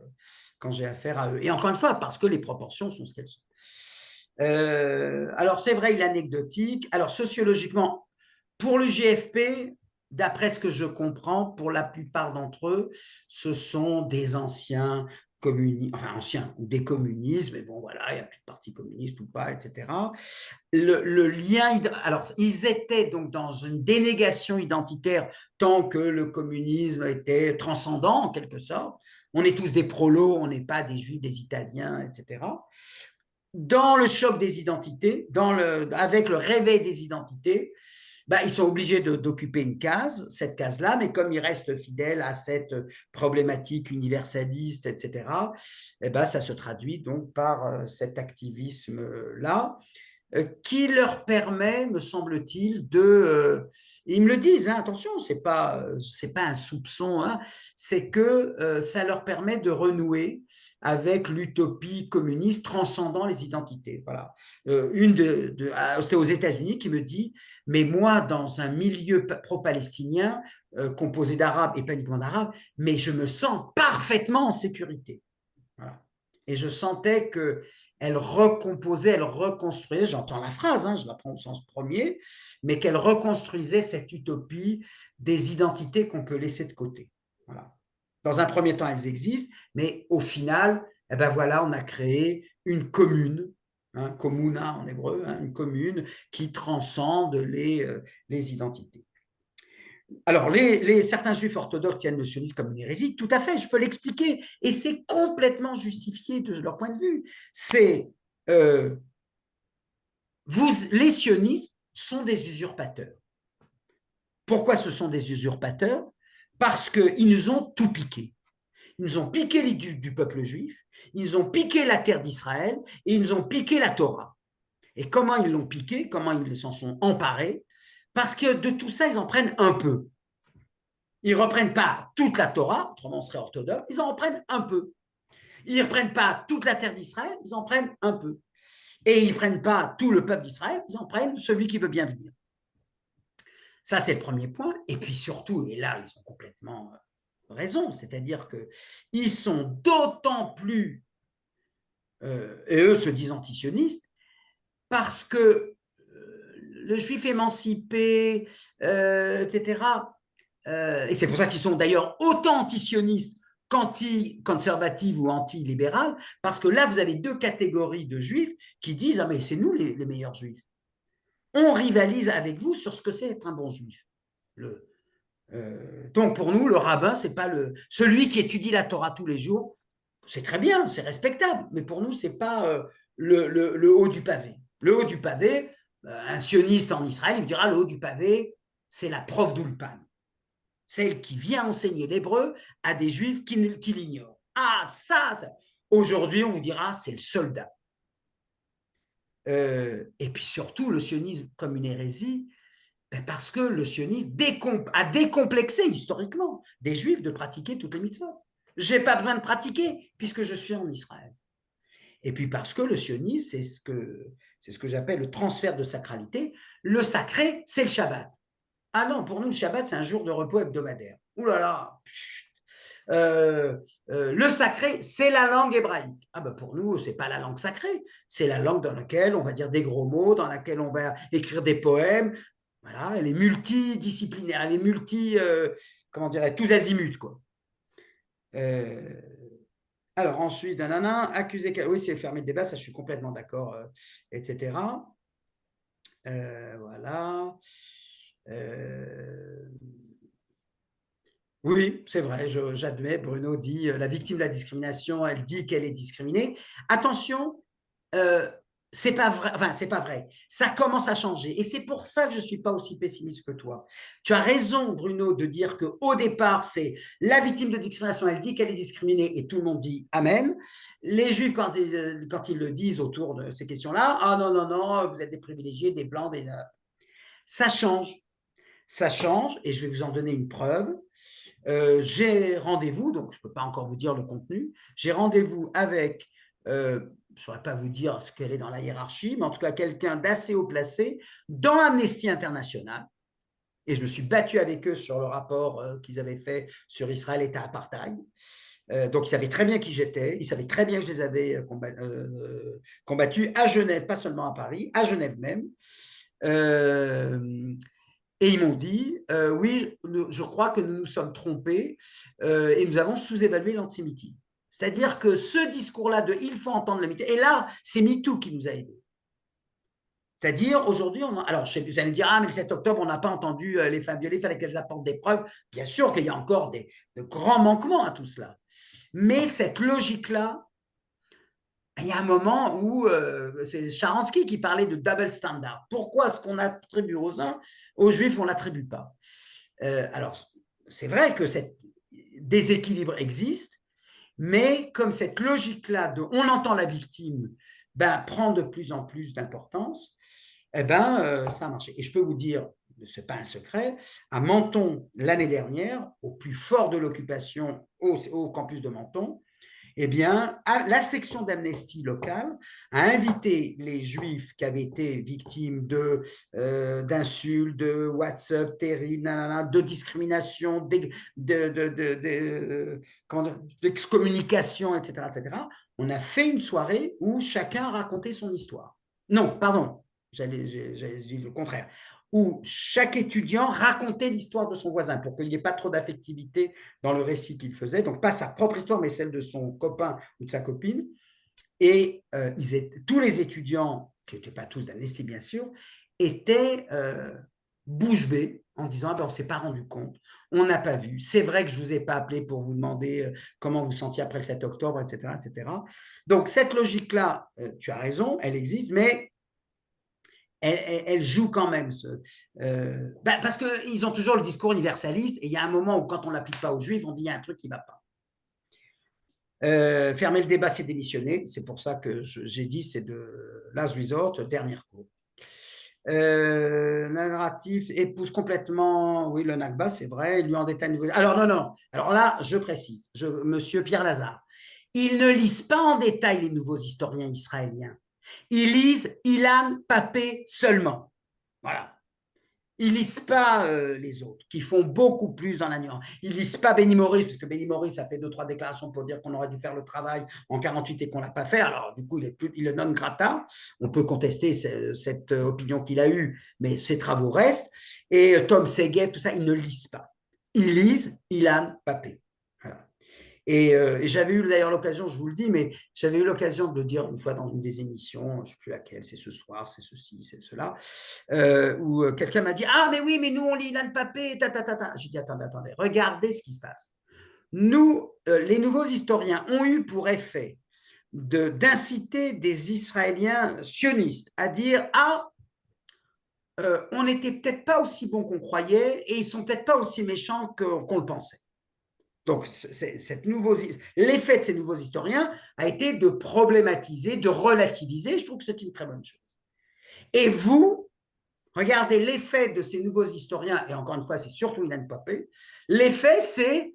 quand j'ai affaire à eux. Et encore une fois, parce que les proportions sont ce qu'elles sont. Alors, c'est vrai, il est anecdotique. Alors, sociologiquement, pour le GFP, d'après ce que je comprends, pour la plupart d'entre eux, ce sont des anciens communistes, enfin anciens ou des communistes, mais bon, voilà, il n'y a plus de parti communiste ou pas, etc. Le lien, alors, ils étaient donc dans une dénégation identitaire tant que le communisme était transcendant, en quelque sorte. On est tous des prolos, on n'est pas des juifs, des italiens, etc. Dans le choc des identités, avec le réveil des identités, ils sont obligés d'occuper une case, cette case-là, mais comme ils restent fidèles à cette problématique universaliste, etc., ça se traduit donc par cet activisme-là qui leur permet, me semble-t-il, ils me le disent, hein, attention, c'est pas un soupçon, hein, c'est que ça leur permet de renouer avec l'utopie communiste transcendant les identités. Voilà. C'était aux États-Unis qui me dit, mais moi, dans un milieu pro-palestinien composé d'Arabes et pas uniquement d'Arabes, mais je me sens parfaitement en sécurité. Voilà. Et je sentais qu'elle recomposait, elle reconstruisait, j'entends la phrase, hein, je la prends au sens premier, mais qu'elle reconstruisait cette utopie des identités qu'on peut laisser de côté. Voilà. Dans un premier temps, elles existent, mais au final, eh ben voilà, on a créé une commune, hein, communa en hébreu, hein, une commune qui transcende les identités. Alors, certains juifs orthodoxes tiennent le sionisme comme une hérésie, tout à fait, je peux l'expliquer, et c'est complètement justifié de leur point de vue. C'est, les sionistes sont des usurpateurs. Pourquoi ce sont des usurpateurs? Parce qu'ils nous ont tout piqué. Ils nous ont piqué du peuple juif, ils nous ont piqué la terre d'Israël et ils nous ont piqué la Torah. Et comment ils l'ont piqué? Comment ils s'en sont emparés? Parce que de tout ça, ils en prennent un peu. Ils ne reprennent pas toute la Torah, autrement on serait orthodoxe, ils en reprennent un peu. Ils ne reprennent pas toute la terre d'Israël, ils en prennent un peu. Et ils ne prennent pas tout le peuple d'Israël, ils en prennent celui qui veut bien venir. Ça, c'est le premier point. Et puis surtout, et là, ils ont complètement raison, c'est-à-dire qu'ils sont d'autant plus, et eux se disent antisionistes, parce que le juif émancipé, etc., et c'est pour ça qu'ils sont d'ailleurs autant antisionistes qu'anti-conservatifs ou anti-libérales, parce que là, vous avez deux catégories de juifs qui disent « Ah, mais c'est nous les meilleurs juifs. On rivalise avec vous sur ce que c'est être un bon juif. » Donc, pour nous, le rabbin, c'est pas celui qui étudie la Torah tous les jours. C'est très bien, c'est respectable, mais pour nous, c'est pas le haut du pavé. Le haut du pavé, un sioniste en Israël, il vous dira le haut du pavé, c'est la prof d'Ulpan, celle qui vient enseigner l'hébreu à des juifs qui l'ignorent. Ah, ça. Aujourd'hui, on vous dira, c'est le soldat. Et puis surtout, le sionisme comme une hérésie, parce que le sionisme a décomplexé historiquement des juifs de pratiquer toutes les mitzvot. Je n'ai pas besoin de pratiquer puisque je suis en Israël. Et puis parce que le sionisme, c'est ce que j'appelle le transfert de sacralité. Le sacré, c'est le Shabbat. Ah non, pour nous, le Shabbat, c'est un jour de repos hebdomadaire. Ouh là là. Le sacré, c'est la langue hébraïque. Ah ben pour nous, c'est pas la langue sacrée, c'est la langue dans laquelle on va dire des gros mots, dans laquelle on va écrire des poèmes. Voilà, elle est multidisciplinaire, elle est comment dirais, tous azimuts, quoi. Alors ensuite, nanana, accuser, oui, c'est fermer le débat, ça je suis complètement d'accord, etc. Voilà. Oui, c'est vrai, j'admets, Bruno dit, la victime de la discrimination, elle dit qu'elle est discriminée. Attention, c'est pas vrai, enfin, c'est pas vrai. Ça commence à changer. Et c'est pour ça que je ne suis pas aussi pessimiste que toi. Tu as raison, Bruno, de dire qu'au départ, c'est la victime de discrimination, elle dit qu'elle est discriminée et tout le monde dit Amen. Les Juifs, quand ils le disent autour de ces questions-là, ah non, non, non, vous êtes des privilégiés, des blancs, des. Ça change. Ça change, et je vais vous en donner une preuve. J'ai rendez-vous, donc je ne peux pas encore vous dire le contenu, j'ai rendez-vous avec, je ne saurais pas vous dire ce qu'elle est dans la hiérarchie, mais en tout cas quelqu'un d'assez haut placé dans Amnesty International, et je me suis battu avec eux sur le rapport qu'ils avaient fait sur Israël État apartheid. Donc ils savaient très bien qui j'étais, ils savaient très bien que je les avais combattus à Genève, pas seulement à Paris, à Genève même. Et ils m'ont dit, oui, je crois que nous nous sommes trompés et nous avons sous-évalué l'antisémitisme. C'est-à-dire que ce discours-là de « il faut entendre la MeToo », et là, c'est MeToo qui nous a aidés. C'est-à-dire, aujourd'hui, alors vous allez me dire, ah, mais le 7 octobre, on n'a pas entendu les femmes violées, il fallait qu'elles apportent des preuves. Bien sûr qu'il y a encore de grands manquements à tout cela. Mais cette logique-là, il y a un moment où c'est Sharansky qui parlait de double standard. Pourquoi ce qu'on attribue aux uns, aux Juifs, on ne l'attribue pas? Alors, c'est vrai que ce déséquilibre existe, mais comme cette logique-là de on entend la victime prend de plus en plus d'importance, ça a marché. Et je peux vous dire, ce n'est pas un secret, à Menton, l'année dernière, au plus fort de l'occupation au campus de Menton, eh bien, la section d'Amnesty locale a invité les Juifs qui avaient été victimes d'insultes, de WhatsApp terribles, de discrimination, d'excommunication, etc., etc. On a fait une soirée où chacun racontait son histoire. Non, pardon, j'ai dit le contraire. où chaque étudiant racontait l'histoire de son voisin pour qu'il n'y ait pas trop d'affectivité dans le récit qu'il faisait. Donc, pas sa propre histoire, mais celle de son copain ou de sa copine. Et tous les étudiants, qui n'étaient pas tous d'Amnesty, bien sûr, étaient bouche bée en disant ah ben, on ne s'est pas rendu compte, on n'a pas vu. C'est vrai que je ne vous ai pas appelé pour vous demander comment vous sentiez après le 7 octobre, etc. etc. Donc, cette logique-là, tu as raison, elle existe, mais elle joue quand même. Parce qu'ils ont toujours le discours universaliste, et il y a un moment où, quand on ne l'applique pas aux Juifs, on dit il y a un truc qui ne va pas. Fermer le débat, c'est démissionner. C'est pour ça que j'ai dit c'est de last resort, dernier recours. Le narratif épouse complètement, oui, le Nakba, c'est vrai, il lui en détaille. Alors, non. Alors là, je précise, monsieur Pierre Lazare, ils ne lisent pas en détail les nouveaux historiens israéliens. Ils lisent Ilan Pappé seulement. Voilà. Ils ne lisent pas les autres, qui font beaucoup plus dans la nuance. Ils ne lisent pas Benny Morris, parce que Benny Morris a fait 2-3 déclarations pour dire qu'on aurait dû faire le travail en 48 et qu'on ne l'a pas fait. Alors, du coup, il est non grata. On peut contester cette opinion qu'il a eue, mais ses travaux restent. Et Tom Segev, tout ça, ils ne lisent pas. Ils lisent Ilan Pappé. Voilà. Et j'avais eu d'ailleurs l'occasion, je vous le dis, mais j'avais eu l'occasion de le dire une fois dans une des émissions, je ne sais plus laquelle, c'est ce soir, c'est ceci, c'est cela, où quelqu'un m'a dit « Ah, mais oui, mais nous, on lit Ilan Pappé, ta. J'ai dit « Attendez, regardez ce qui se passe. Nous, les nouveaux historiens ont eu pour effet d'inciter des Israéliens sionistes à dire « Ah, on n'était peut-être pas aussi bon qu'on croyait et ils sont peut-être pas aussi méchants qu'on le pensait. » Donc, l'effet de ces nouveaux historiens a été de problématiser, de relativiser. Je trouve que c'est une très bonne chose. Et vous, regardez l'effet de ces nouveaux historiens, et encore une fois, c'est surtout Ilan Pappé, l'effet, c'est,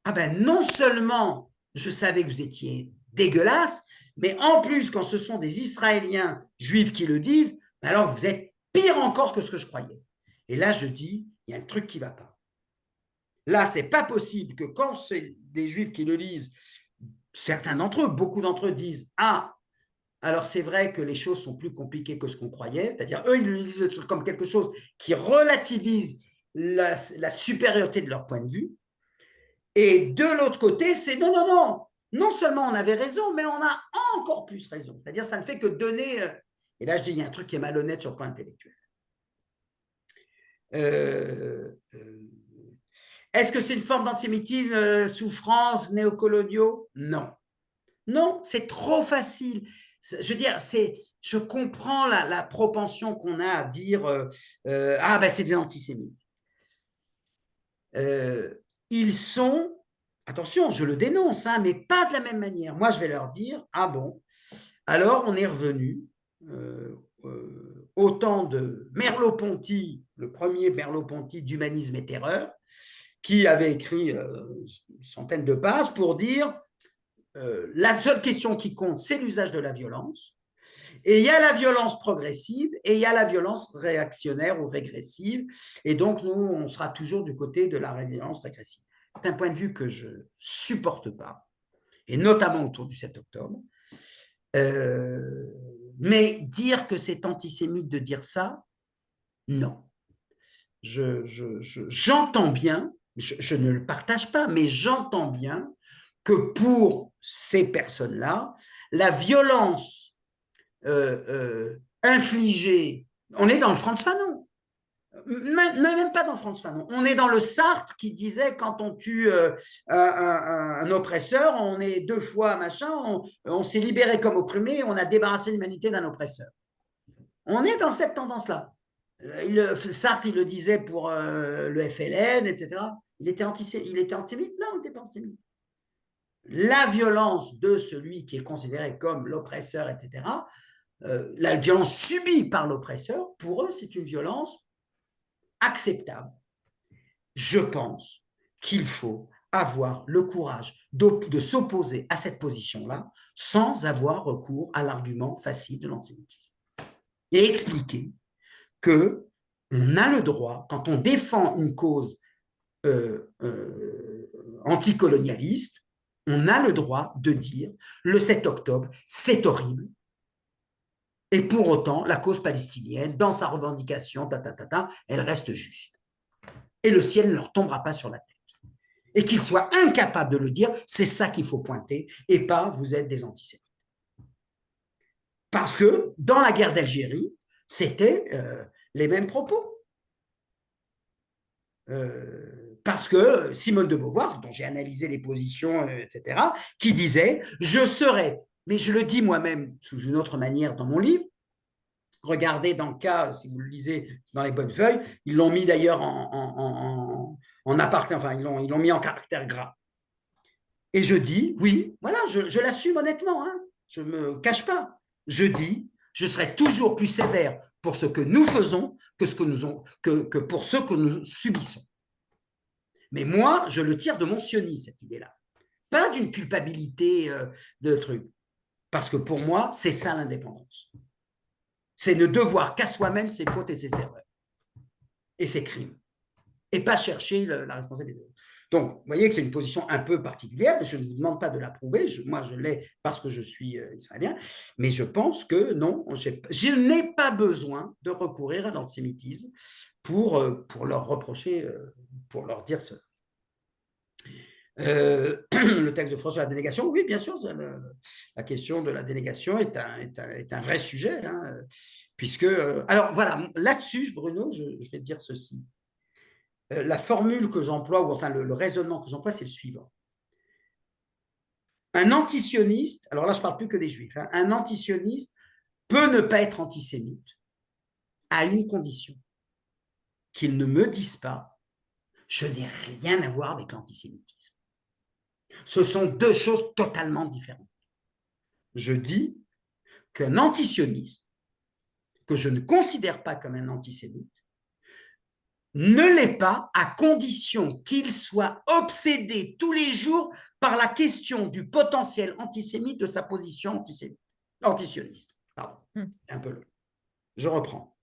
ah ben non seulement je savais que vous étiez dégueulasse, mais en plus, quand ce sont des Israéliens juifs qui le disent, alors vous êtes pire encore que ce que je croyais. Et là, je dis, il y a un truc qui ne va pas. Là, ce n'est pas possible que quand c'est des Juifs qui le lisent, certains d'entre eux, beaucoup d'entre eux disent « Ah, alors c'est vrai que les choses sont plus compliquées que ce qu'on croyait », c'est-à-dire eux, ils le lisent comme quelque chose qui relativise la supériorité de leur point de vue. Et de l'autre côté, c'est « Non, non seulement on avait raison, mais on a encore plus raison ». C'est-à-dire ça ne fait que donner… Et là, je dis, il y a un truc qui est malhonnête sur le plan intellectuel. Est-ce que c'est une forme d'antisémitisme sous France, néocoloniaux? Non. Non, c'est trop facile. Je veux dire, je comprends la propension qu'on a à dire ah ben c'est des antisémites. Ils sont, attention, je le dénonce, hein, mais pas de la même manière. Moi, je vais leur dire, ah bon, alors on est revenu au temps de Merleau-Ponty, le premier Merleau-Ponty d'Humanisme et Terreur, qui avait écrit une centaine de pages pour dire la seule question qui compte, c'est l'usage de la violence. Et il y a la violence progressive et il y a la violence réactionnaire ou régressive. Et donc, nous, on sera toujours du côté de la violence régressive. C'est un point de vue que je ne supporte pas, et notamment autour du 7 octobre. Mais dire que c'est antisémite de dire ça, non. J'entends bien, je ne le partage pas, mais j'entends bien que pour ces personnes-là, la violence infligée, on est dans le Frantz Fanon, même pas dans le Frantz Fanon, on est dans le Sartre qui disait quand on tue un oppresseur, on est 2 fois machin, on s'est libéré comme opprimé, on a débarrassé l'humanité d'un oppresseur. On est dans cette tendance-là. Sartre, il le disait pour le FLN, etc. Il était antisémite? Non, il n'était pas antisémite. La violence de celui qui est considéré comme l'oppresseur, etc., la violence subie par l'oppresseur, pour eux, c'est une violence acceptable. Je pense qu'il faut avoir le courage de s'opposer à cette position-là sans avoir recours à l'argument facile de l'antisémitisme. Et expliquer qu'on a le droit, quand on défend une cause anticolonialiste, on a le droit de dire le 7 octobre, c'est horrible, Et pour autant, la cause palestinienne, dans sa revendication, elle reste juste. Et le ciel ne leur tombera pas sur la tête. Et qu'ils soient incapables de le dire, c'est ça qu'il faut pointer, et pas vous êtes des antisémites. Parce que dans la guerre d'Algérie, c'était les mêmes propos. Parce que Simone de Beauvoir, dont j'ai analysé les positions, etc., qui disait « Je serai », mais je le dis moi-même sous une autre manière dans mon livre, regardez dans le cas, si vous le lisez dans les bonnes feuilles, ils l'ont mis d'ailleurs en aparté, enfin ils l'ont mis en caractère gras. Et je dis, oui, voilà, je l'assume honnêtement, hein, je ne me cache pas. Je dis, je serai toujours plus sévère pour ce que nous faisons que pour ce que nous subissons. Mais moi, je le tire de mon sionisme, cette idée-là. Pas d'une culpabilité de truc. Parce que pour moi, c'est ça l'indépendance. C'est ne devoir qu'à soi-même ses fautes et ses erreurs. Et ses crimes. Et pas chercher la responsabilité. Donc, vous voyez que c'est une position un peu particulière. Je ne vous demande pas de l'approuver. Moi, je l'ai parce que je suis israélien. Mais je pense que non, je n'ai pas besoin de recourir à l'antisémitisme pour leur reprocher, pour leur dire cela. Le texte de François, la dénégation, oui, bien sûr, la question de la dénégation est un vrai sujet, hein, puisque, alors voilà, là-dessus, Bruno, je vais te dire ceci. La formule que j'emploie, ou enfin le raisonnement que j'emploie, c'est le suivant. Un antisioniste, alors là, je ne parle plus que des juifs, hein, un antisioniste peut ne pas être antisémite à une condition, qu'il ne me dise pas « je n'ai rien à voir avec l'antisémitisme ». Ce sont deux choses totalement différentes. Je dis qu'un antisioniste, que je ne considère pas comme un antisémite, ne l'est pas à condition qu'il soit obsédé tous les jours par la question du potentiel antisémite de sa position antisioniste. Pardon, un peu long. Je reprends.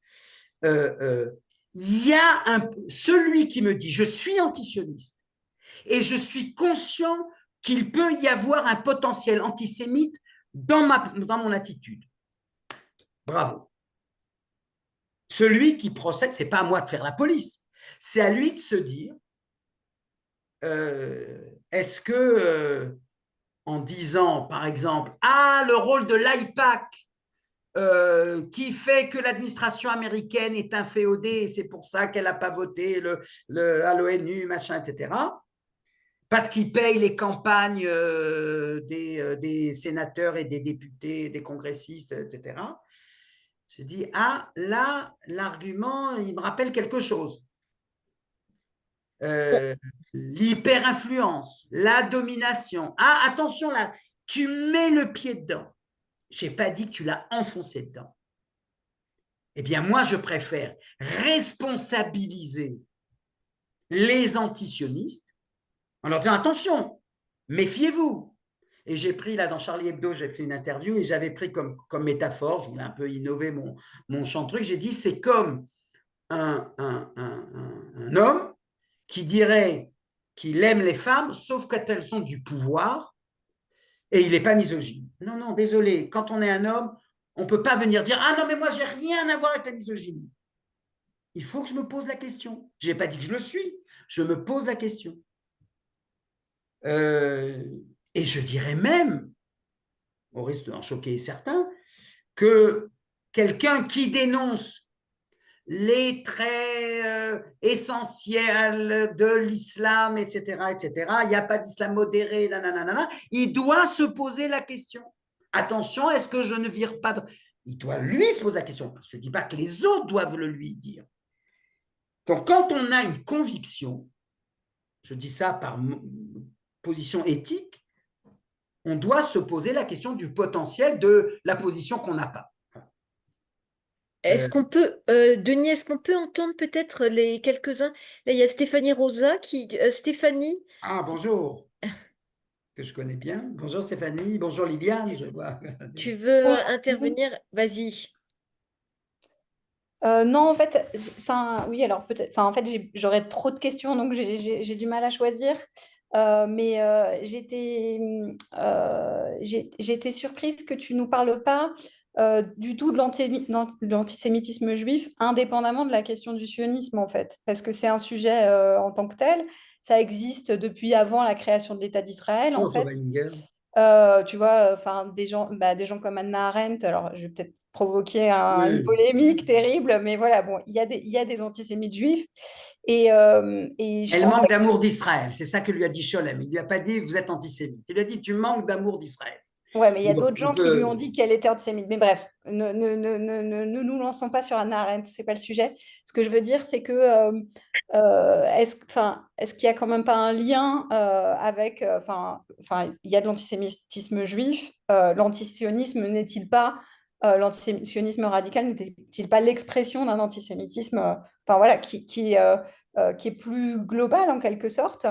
Il y a celui qui me dit « je suis antisioniste et je suis conscient qu'il peut y avoir un potentiel antisémite dans mon attitude. » Bravo. Celui qui procède, ce n'est pas à moi de faire la police, c'est à lui de se dire est-ce que, en disant, par exemple, le rôle de l'AIPAC qui fait que l'administration américaine est inféodée et c'est pour ça qu'elle n'a pas voté à l'ONU, machin, etc., parce qu'il paye les campagnes des sénateurs et des députés, des congressistes, etc., je dis, là, l'argument, il me rappelle quelque chose. L'hyper-influence, la domination. Attention là, tu mets le pied dedans. Je n'ai pas dit que tu l'as enfoncé dedans. Eh bien, moi, je préfère responsabiliser les antisionistes en leur disant, attention, méfiez-vous. Et j'ai pris, là, dans Charlie Hebdo, j'ai fait une interview et j'avais pris comme métaphore, je voulais un peu innover mon champ de truc, j'ai dit, c'est comme un homme qui dirait qu'il aime les femmes, sauf quand elles sont du pouvoir, et il n'est pas misogyne. Non, non, désolé, quand on est un homme, on ne peut pas venir dire « Ah non, mais moi, j'ai rien à voir avec la misogynie. » Il faut que je me pose la question. Je n'ai pas dit que je le suis, je me pose la question. Et je dirais même, au risque d'en choquer certains, que quelqu'un qui dénonce les traits essentiels de l'islam, etc., etc., il n'y a pas d'islam modéré, nanana, il doit se poser la question. Attention, est-ce que je ne vire pas de... Il doit lui se poser la question, parce que je ne dis pas que les autres doivent le lui dire. Donc, quand on a une conviction, je dis ça par position éthique, on doit se poser la question du potentiel de la position qu'on n'a pas. Est-ce qu'on peut, Denis, est-ce qu'on peut entendre peut-être les quelques-uns? Là, il y a Stéphanie Rosa Stéphanie, Bonjour, que je connais bien. Bonjour Stéphanie, bonjour Liliane, je vois. tu veux Bonjour. intervenir? Vas-y. Non, en fait, enfin, oui, alors peut-être, enfin, en fait, j'aurais trop de questions, donc j'ai du mal à choisir. Mais j'étais surprise que tu nous parles pas du tout de l'antisémitisme juif, indépendamment de la question du sionisme, en fait, parce que c'est un sujet en tant que tel. Ça existe depuis avant la création de l'État d'Israël, en Otto fait. Weininger. Tu vois, enfin, des gens comme Hannah Arendt, alors je vais peut-être provoquer une Oui. polémique terrible, mais voilà, bon, il y a des antisémites juifs, et je Elle pense. manque d'amour d'Israël. C'est ça que lui a dit Scholem. Il lui a pas dit vous êtes antisémite. Il lui a dit tu manques d'amour d'Israël. Ouais, mais il y a Bon, d'autres gens qui lui ont dit qu'elle était antisémite. Mais bref, ne nous lançons pas sur Hannah Arendt, c'est pas le sujet. Ce que je veux dire, c'est que est-ce qu'il y a quand même pas un lien avec, il y a de l'antisémitisme juif, l'antisionisme n'est-il pas, l'antisionisme radical n'était-il pas l'expression d'un antisémitisme, voilà, qui est plus global en quelque sorte?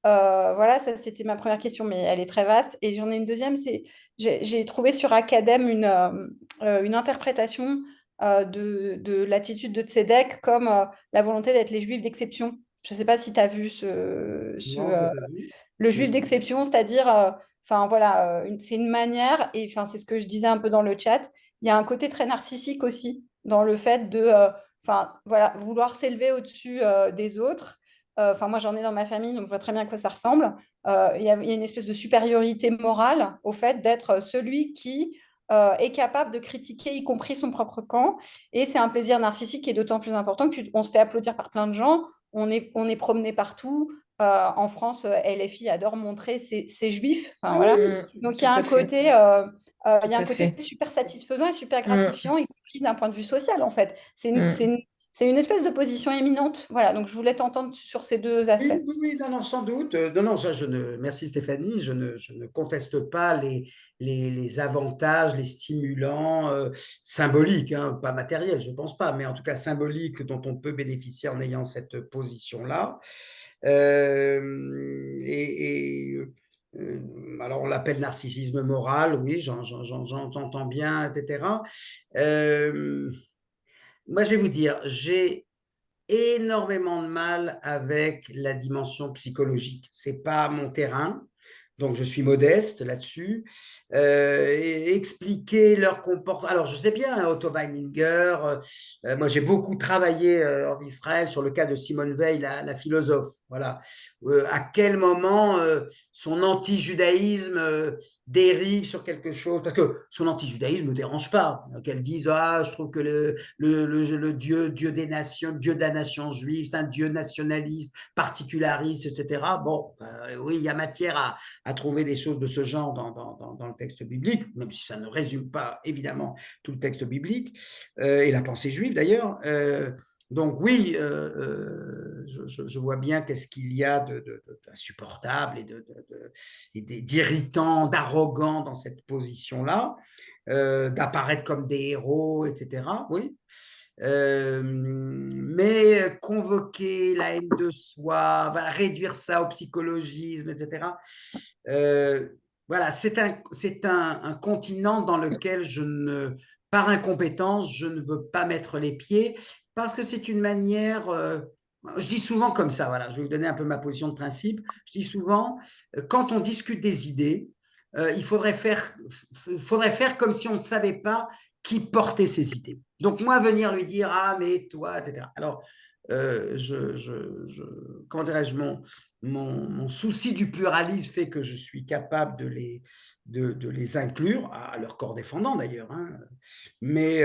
Voilà, ça c'était ma première question, mais elle est très vaste. Et j'en ai une deuxième, c'est j'ai trouvé sur Academ une interprétation de l'attitude de Tzedek comme la volonté d'être les juifs d'exception. Je ne sais pas si tu as vu non, je l'ai pas vu. le juif Mais d'exception, c'est-à-dire, voilà, c'est une manière, et c'est ce que je disais un peu dans le chat, il y a un côté très narcissique aussi dans le fait de voilà, vouloir s'élever au-dessus des autres. Moi, j'en ai dans ma famille, donc je vois très bien à quoi ça ressemble. Il y a une espèce de supériorité morale au fait d'être celui qui est capable de critiquer, y compris son propre camp. Et c'est un plaisir narcissique qui est d'autant plus important qu'on se fait applaudir par plein de gens, on est promené partout. En France, LFI adore montrer ses juifs. Enfin, oui, voilà. oui, c'est sûr. Donc Tout à fait, il y tout a un à côté fait. super satisfaisant et super Mm, gratifiant, y compris d'un point de vue social, en fait. mm. C'est une espèce de position éminente. Voilà, donc je voulais t'entendre sur ces deux aspects. Oui, oui, oui, non, non, sans doute. Non, non, ça, merci Stéphanie, je ne conteste pas les avantages, les stimulants symboliques, hein, pas matériels, je ne pense pas, mais en tout cas symboliques dont on peut bénéficier en ayant cette position-là. Alors, on l'appelle narcissisme moral, oui, j'entends bien, etc. Moi, je vais vous dire, j'ai énormément de mal avec la dimension psychologique. C'est pas mon terrain, donc je suis modeste là-dessus. Et expliquer leur comportement. Alors, je sais bien, hein, Otto Weininger, moi j'ai beaucoup travaillé en Israël sur le cas de Simone Veil, la philosophe. Voilà. À quel moment son anti-judaïsme dérive sur quelque chose, parce que son anti-judaïsme ne me dérange pas. Qu'elle dise, ah, je trouve que le Dieu des nations, Dieu de la nation juive, c'est un Dieu nationaliste, particulariste, etc. Bon, oui, il y a matière à trouver des choses de ce genre dans le texte biblique, même si ça ne résume pas évidemment tout le texte biblique, et la pensée juive d'ailleurs. Donc oui, je vois bien qu'est-ce qu'il y a d'insupportable et d'irritant, d'arrogant dans cette position-là, d'apparaître comme des héros, etc. Oui. Mais convoquer la haine de soi, voilà, réduire ça au psychologisme, etc. Voilà, c'est un continent dans lequel par incompétence, je ne veux pas mettre les pieds parce que c'est une manière. Je dis souvent comme ça, voilà, je vais vous donner un peu ma position de principe. Je dis souvent, quand on discute des idées, il faudrait faire comme si on ne savait pas qui portait ces idées. Donc, moi, venir lui dire, ah, mais toi, etc. Alors, comment dirais-je, mon souci du pluralisme fait que je suis capable de les inclure, à leur corps défendant d'ailleurs. Hein. Mais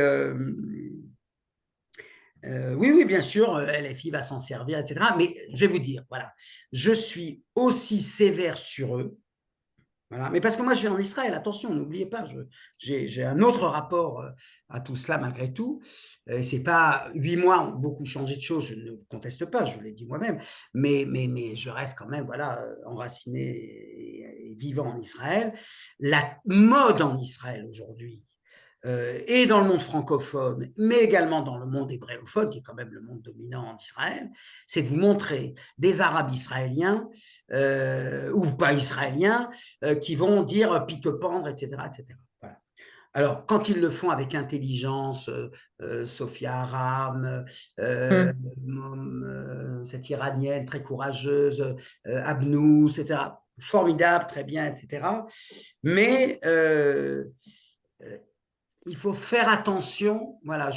oui, oui, bien sûr, LFI va s'en servir, etc. Mais je vais vous dire, voilà, je suis aussi sévère sur eux. Voilà. Mais parce que moi, je vais en Israël, attention, n'oubliez pas, j'ai un autre rapport à tout cela malgré tout. C'est pas 8 mois ont beaucoup changé de choses, je ne conteste pas, je l'ai dit moi-même, mais je reste quand même voilà, enraciné et vivant en Israël. La mode en Israël aujourd'hui, et dans le monde francophone, mais également dans le monde hébréophone, qui est quand même le monde dominant en Israël, c'est de vous montrer des Arabes israéliens, ou pas israéliens, qui vont dire pique-pendre, etc., etc. Voilà. Alors, quand ils le font avec intelligence, Sophia Aram, cette Iranienne très courageuse, Abnous, etc., formidable, très bien, etc. Mais il faut faire attention. Voilà,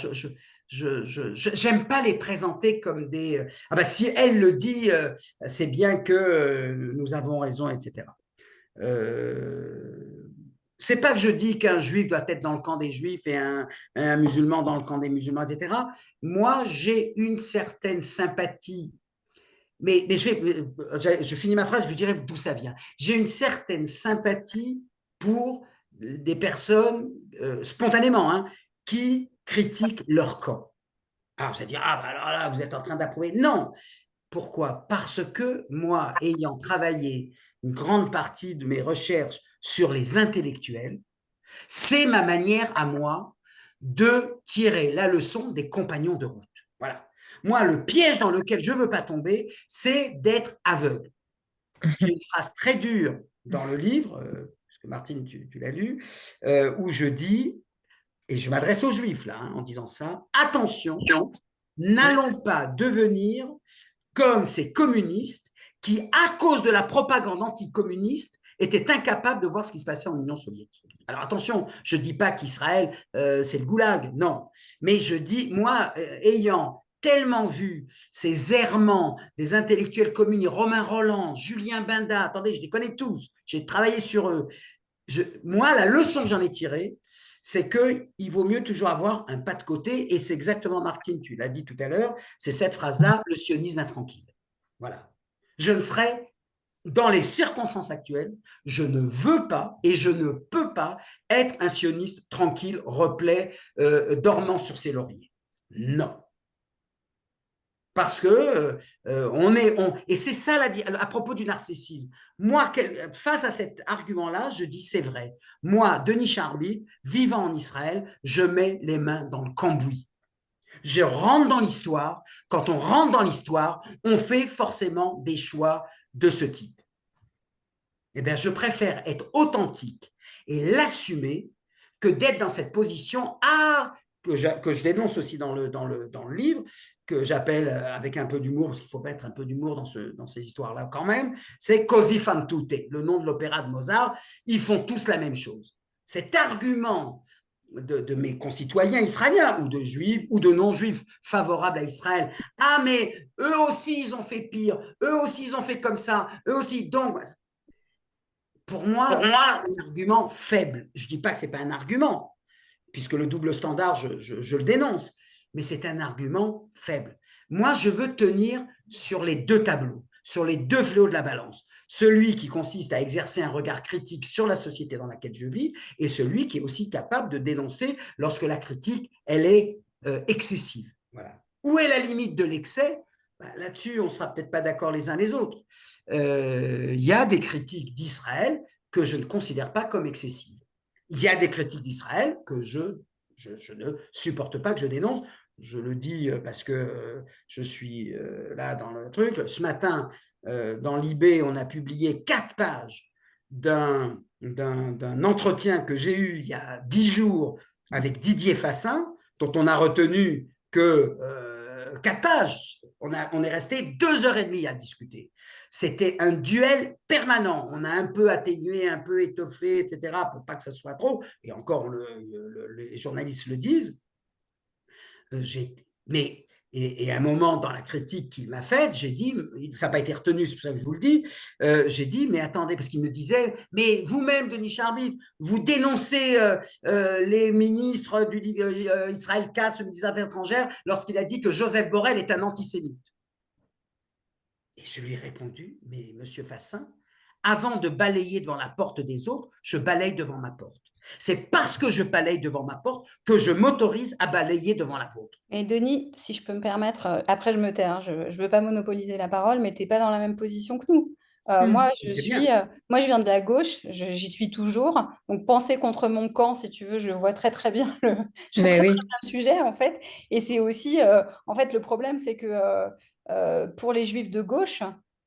j'aime pas les présenter comme des. Ah ben, si elle le dit, c'est bien que nous avons raison, etc. C'est pas que je dis qu'un juif doit être dans le camp des juifs et un musulman dans le camp des musulmans, etc. Moi, j'ai une certaine sympathie. Mais je finis ma phrase, je vous dirai d'où ça vient. J'ai une certaine sympathie pour des personnes, spontanément, hein, qui critiquent leur camp. Alors, vous allez dire, ah, bah alors là, vous êtes en train d'approuver. Non. Pourquoi? Parce que moi, ayant travaillé une grande partie de mes recherches sur les intellectuels, c'est ma manière à moi de tirer la leçon des compagnons de route. Voilà. Moi, le piège dans lequel je ne veux pas tomber, c'est d'être aveugle. J'ai une phrase très dure dans le livre, parce que Martine, tu l'as lu, où je dis, et je m'adresse aux juifs là, hein, en disant ça, attention, n'allons pas devenir comme ces communistes qui, à cause de la propagande anticommuniste, étaient incapables de voir ce qui se passait en Union soviétique. Alors attention, je ne dis pas qu'Israël, c'est le goulag, non. Mais je dis, moi, ayant tellement vu ces errements des intellectuels communistes, Romain Rolland, Julien Binda, attendez, je les connais tous, j'ai travaillé sur eux. Moi, la leçon que j'en ai tirée, c'est qu'il vaut mieux toujours avoir un pas de côté, et c'est exactement, Martine, tu l'as dit tout à l'heure, c'est cette phrase-là, le sionisme intranquille. Voilà. Je ne serai, dans les circonstances actuelles, je ne veux pas et je ne peux pas être un sioniste tranquille, replet, dormant sur ses lauriers. Non. Parce que et c'est ça à propos du narcissisme. Moi, face à cet argument-là, je dis c'est vrai. Moi, Denis Charbit, vivant en Israël, je mets les mains dans le cambouis. Je rentre dans l'histoire. Quand on rentre dans l'histoire, on fait forcément des choix de ce type. Eh bien, je préfère être authentique et l'assumer que d'être dans cette position que je dénonce aussi dans le livre, que j'appelle avec un peu d'humour, parce qu'il faut mettre un peu d'humour dans ces histoires-là quand même, c'est Così fan tutte, le nom de l'opéra de Mozart. Ils font tous la même chose. Cet argument de mes concitoyens israéliens ou de juifs ou de non-juifs favorables à Israël, ah mais eux aussi ils ont fait pire, eux aussi ils ont fait comme ça, eux aussi, donc pour moi, c'est un argument faible. Je ne dis pas que ce n'est pas un argument, puisque le double standard, je le dénonce, mais c'est un argument faible. Moi, je veux tenir sur les deux tableaux, sur les deux fléaux de la balance. Celui qui consiste à exercer un regard critique sur la société dans laquelle je vis et celui qui est aussi capable de dénoncer lorsque la critique, elle est excessive. Voilà. Où est la limite de l'excès? Là-dessus, on ne sera peut-être pas d'accord les uns les autres. Il y a des critiques d'Israël que je ne considère pas comme excessives. Il y a des critiques d'Israël que je ne supporte pas, que je dénonce. Je le dis parce que je suis là dans le truc. Ce matin, dans l'IB, on a publié 4 pages d'un entretien que j'ai eu il y a 10 jours avec Didier Fassin, dont on a retenu que 4 pages. On est resté 2h30 à discuter. C'était un duel permanent. On a un peu atténué, un peu étoffé, etc., pour pas que ça soit trop. Et encore, les journalistes le disent. Mais à un moment, dans la critique qu'il m'a faite, j'ai dit, ça n'a pas été retenu, c'est pour ça que je vous le dis, j'ai dit, mais attendez, parce qu'il me disait, mais vous-même, Denis Charbit, vous dénoncez les ministres Israël Katz, le ministre des Affaires étrangères, lorsqu'il a dit que Joseph Borrell est un antisémite. Et je lui ai répondu, mais monsieur Fassin, avant de balayer devant la porte des autres, je balaye devant ma porte. C'est parce que je balaye devant ma porte que je m'autorise à balayer devant la vôtre. Et Denis, si je peux me permettre, après je me tais, hein, je ne veux pas monopoliser la parole, mais tu n'es pas dans la même position que nous. Moi, je viens de la gauche, j'y suis toujours. Donc, penser contre mon camp, si tu veux, je vois très très bien le sujet, en fait. Et c'est aussi, en fait, le problème, c'est que pour les juifs de gauche,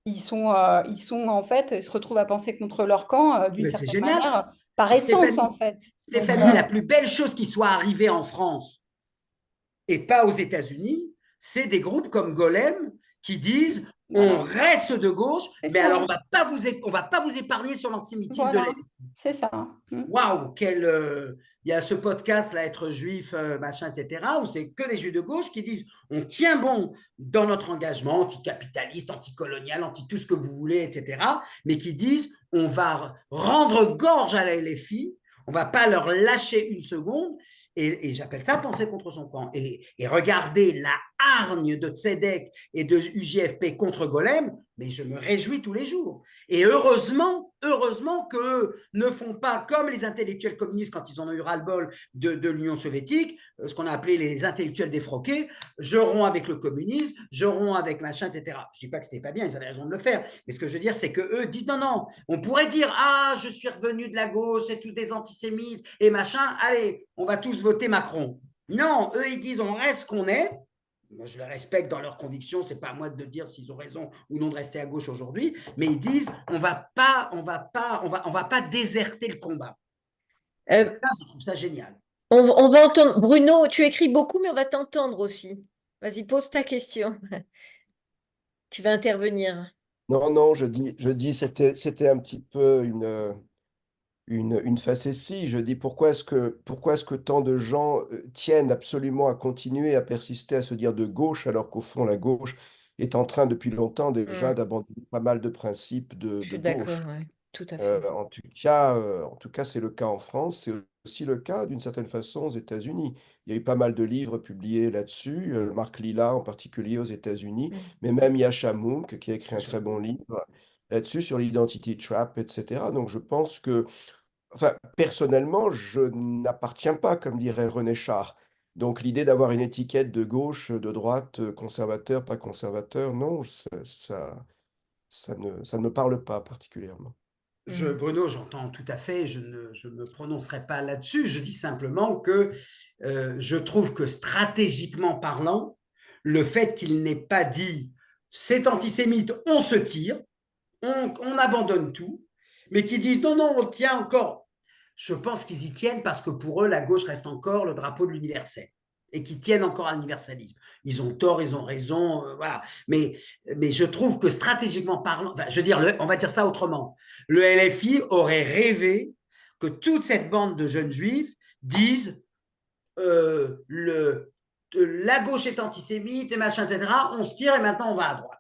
ils en fait, ils se retrouvent à penser contre leur camp d'une certaine manière, par essence, en fait. Stéphanie, la plus belle chose qui soit arrivée en France et pas aux États-Unis, c'est des groupes comme Golem qui disent on Voilà, reste de gauche, c'est mais alors ça. on va pas vous épargner sur l'antisémitisme de Voilà, l'LFI. c'est ça. Waouh, il y a ce podcast là, être juif, machin, etc., où c'est que des juifs de gauche qui disent on tient bon dans notre engagement anticapitaliste, anticolonial, anti tout ce que vous voulez, etc., mais qui disent on va rendre gorge à la LFI, on va pas leur lâcher une seconde, et j'appelle ça penser contre son camp. Et regardez la hargne de Tzedek et de UJFP contre Golem, mais je me réjouis tous les jours. Et heureusement qu'eux ne font pas comme les intellectuels communistes quand ils en ont eu ras-le-bol de l'Union soviétique, ce qu'on a appelé les intellectuels défroqués, je romps avec le communisme, je romps avec machin, etc. Je dis pas que c'était pas bien, ils avaient raison de le faire, mais ce que je veux dire, c'est qu'eux disent non, on pourrait dire, ah, je suis revenu de la gauche, c'est tous des antisémites et machin, allez, on va tous voter Macron. Non, eux, ils disent, on reste ce qu'on est. Moi, je les respecte dans leurs convictions, c'est pas à moi de dire s'ils ont raison ou non de rester à gauche aujourd'hui, mais ils disent on va pas déserter le combat. Et Euh, ça, je trouve ça génial. on va entendre. Bruno, tu écris beaucoup, mais on va t'entendre aussi. Vas-y, pose ta question. Tu vas intervenir. Non, non, je dis, c'était un petit peu une facétie. Je dis, pourquoi est-ce que tant de gens tiennent absolument à continuer à persister à se dire de gauche, alors qu'au fond, la gauche est en train depuis longtemps déjà Hmm, d'abandonner pas mal de principes je de suis d'accord, gauche. ouais, tout à fait. En tout cas, c'est le cas en France. C'est aussi le cas, d'une certaine façon, aux États-Unis. Il y a eu pas mal de livres publiés là-dessus, Marc Lilla en particulier aux États-Unis, Hmm. mais même Yascha Mounk, qui a écrit un très bon livre là-dessus, sur l'identity trap, etc. Donc je pense que, enfin, personnellement, je n'appartiens pas, comme dirait René Char. Donc l'idée d'avoir une étiquette de gauche, de droite, conservateur, pas conservateur, non, ça ne me parle pas particulièrement. Hmm. Bruno, j'entends tout à fait, je ne me prononcerai pas là-dessus, je dis simplement que je trouve que stratégiquement parlant, le fait qu'il n'ait pas dit c'est antisémite, on se tire, on abandonne tout, mais qui disent non, non, on tient encore. Je pense qu'ils y tiennent parce que pour eux, la gauche reste encore le drapeau de l'universel et qui tiennent encore à l'universalisme. Ils ont tort, ils ont raison, voilà. Mais je trouve que stratégiquement parlant, enfin, je veux dire, on va dire ça autrement. Le LFI aurait rêvé que toute cette bande de jeunes juifs disent la gauche est antisémite et machin, etc. On se tire et maintenant on va à droite.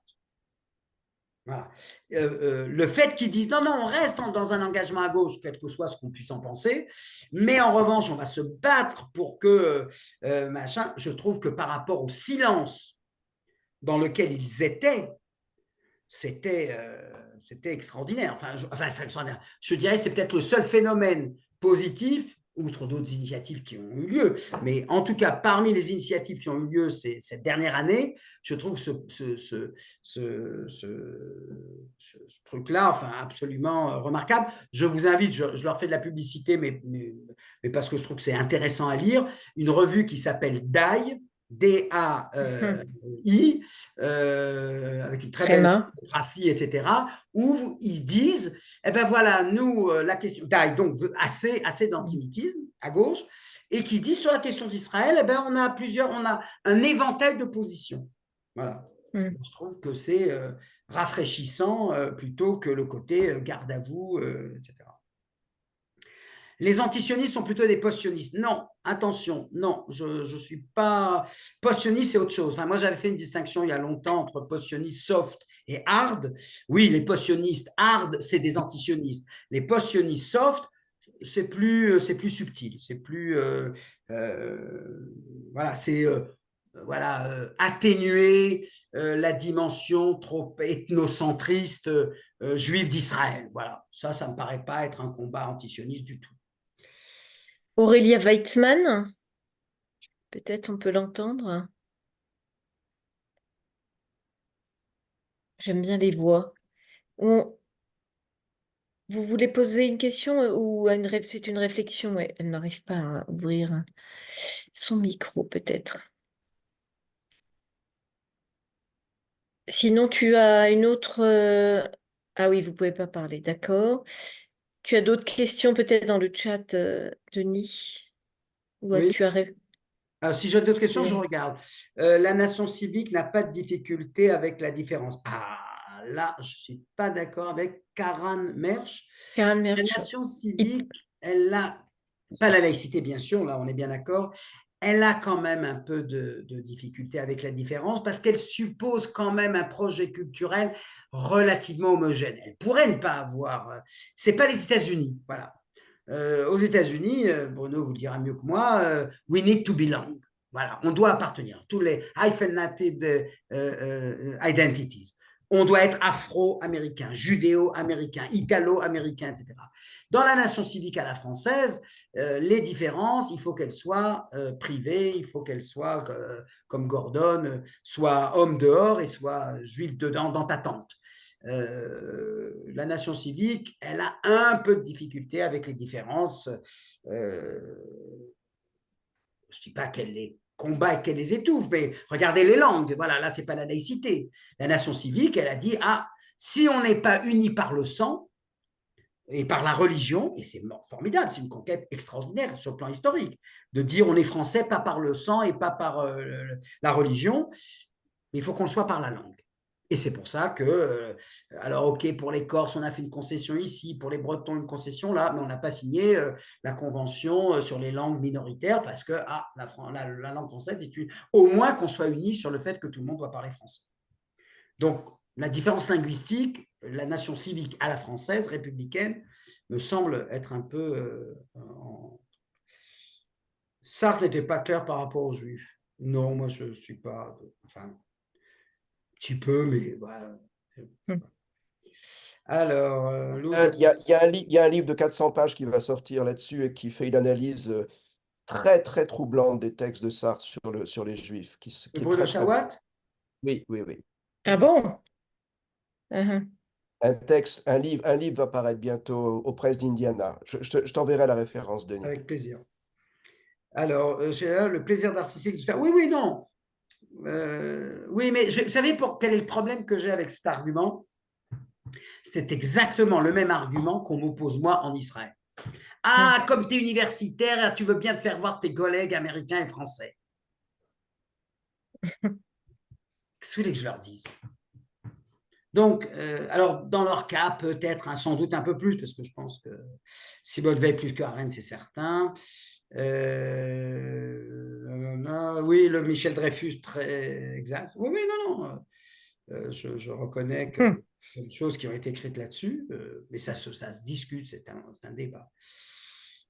Voilà. Le fait qu'ils disent non, non, on reste dans un engagement à gauche, quel que soit ce qu'on puisse en penser, mais en revanche, on va se battre pour que machin. Je trouve que par rapport au silence dans lequel ils étaient, c'était extraordinaire. Enfin, c'est extraordinaire. Je dirais c'est peut-être le seul phénomène positif, outre d'autres initiatives qui ont eu lieu, mais en tout cas, parmi les initiatives qui ont eu lieu cette dernière année, je trouve ce truc-là enfin, absolument remarquable. Je vous invite, je leur fais de la publicité, mais parce que je trouve que c'est intéressant à lire, une revue qui s'appelle DAI, D-A-I, avec une très belle Tréma. photographie, etc., où ils disent, eh ben voilà, nous, la question, donc assez d'antisémitisme à gauche, et qui dit sur la question d'Israël, eh ben on a un éventail de positions. Voilà. Hmm. Je trouve que c'est rafraîchissant plutôt que le côté garde à vous, etc. Les antisionistes sont plutôt des post-sionistes. Non, attention, non, je ne suis pas. Post-sioniste, c'est autre chose. Enfin, moi, j'avais fait une distinction il y a longtemps entre post-sionistes soft et hard. Oui, les post-sionistes hard, c'est des antisionistes. Les post-sionistes soft, c'est plus subtil. C'est plus. Voilà, c'est. Voilà, atténuer la dimension trop ethnocentriste juive d'Israël. Voilà, ça ne me paraît pas être un combat antisioniste du tout. Aurélia Weitzman, peut-être on peut l'entendre. J'aime bien les voix. On- Vous voulez poser une question ou c'est une réflexion? Ouais, elle n'arrive pas à ouvrir son micro, peut-être. Sinon, tu as une autre. Ah oui, vous pouvez pas parler, d'accord. Tu as d'autres questions peut-être dans le chat, Denis? Ou Oui, tu as. Alors, si j'ai d'autres questions, je C'est regarde. La nation civique n'a pas de difficulté avec la différence. Ah, là, je ne suis pas d'accord avec Karan Mersch. Karen La Merch. nation Il- civique, elle a, pas la laïcité, bien sûr, là, on est bien d'accord, elle a quand même un peu de difficulté avec la différence parce qu'elle suppose quand même un projet culturel relativement homogène. Elle pourrait ne pas avoir. C'est pas les États-Unis, voilà. Aux États-Unis, Bruno vous le dira mieux que moi, we need to belong. Voilà, on doit appartenir. Tous les hyphenated identities. On doit être afro-américain, judéo-américain, italo-américain, etc. Dans la nation civique à la française, les différences, il faut qu'elles soient privées, il faut qu'elles soient, comme Gordon, soit homme dehors et soit juif dedans dans ta tente. La nation civique, elle a un peu de difficulté avec les différences. Je ne dis pas qu'elle les combat et qu'elle les étouffe, mais regardez les langues. Voilà, là, ce n'est pas la laïcité. La nation civique, elle a dit, ah, si on n'est pas unis par le sang et par la religion, et c'est formidable, c'est une conquête extraordinaire sur le plan historique, de dire on est français pas par le sang et pas par la religion, mais il faut qu'on le soit par la langue. Et c'est pour ça que, alors ok, pour les Corses, on a fait une concession ici, pour les Bretons, une concession là, mais on n'a pas signé la convention sur les langues minoritaires parce que la langue française est une. Au moins qu'on soit unis sur le fait que tout le monde doit parler français. Donc, la différence linguistique, la nation civique à la française, républicaine, me semble être un peu. Sartre n'était pas clair par rapport aux Juifs. Non, moi je ne suis pas. Enfin, petit peu, mais voilà. Alors, l'autre Il y a un livre de 400 pages qui va sortir là-dessus et qui fait une analyse très, très troublante des textes de Sartre sur les Juifs, qui est Bruno très, très bon. Chawat. Oui, oui, oui. Ah bon? Uh-huh. Un livre va paraître bientôt aux presses d'Indiana. Je t'enverrai la référence, Denis. Avec plaisir. Alors, j'ai là le plaisir narcissique de faire. Oui, oui, non. Oui, mais vous savez quel est le problème que j'ai avec cet argument? C'est exactement le même argument qu'on m'oppose moi en Israël. Ah, comme tu es universitaire, tu veux bien te faire voir tes collègues américains et français. Qu'est-ce que vous voulez que je leur dise? Donc, alors, dans leur cas, peut-être, sans doute un peu plus, parce que je pense que Simone Veil plus que Arendt, c'est certain. Oui, le Michel Dreyfus, très exact. Oui, oui, non, non. Je reconnais qu'il y a des choses qui ont été écrites là-dessus, mais ça se discute, c'est un débat.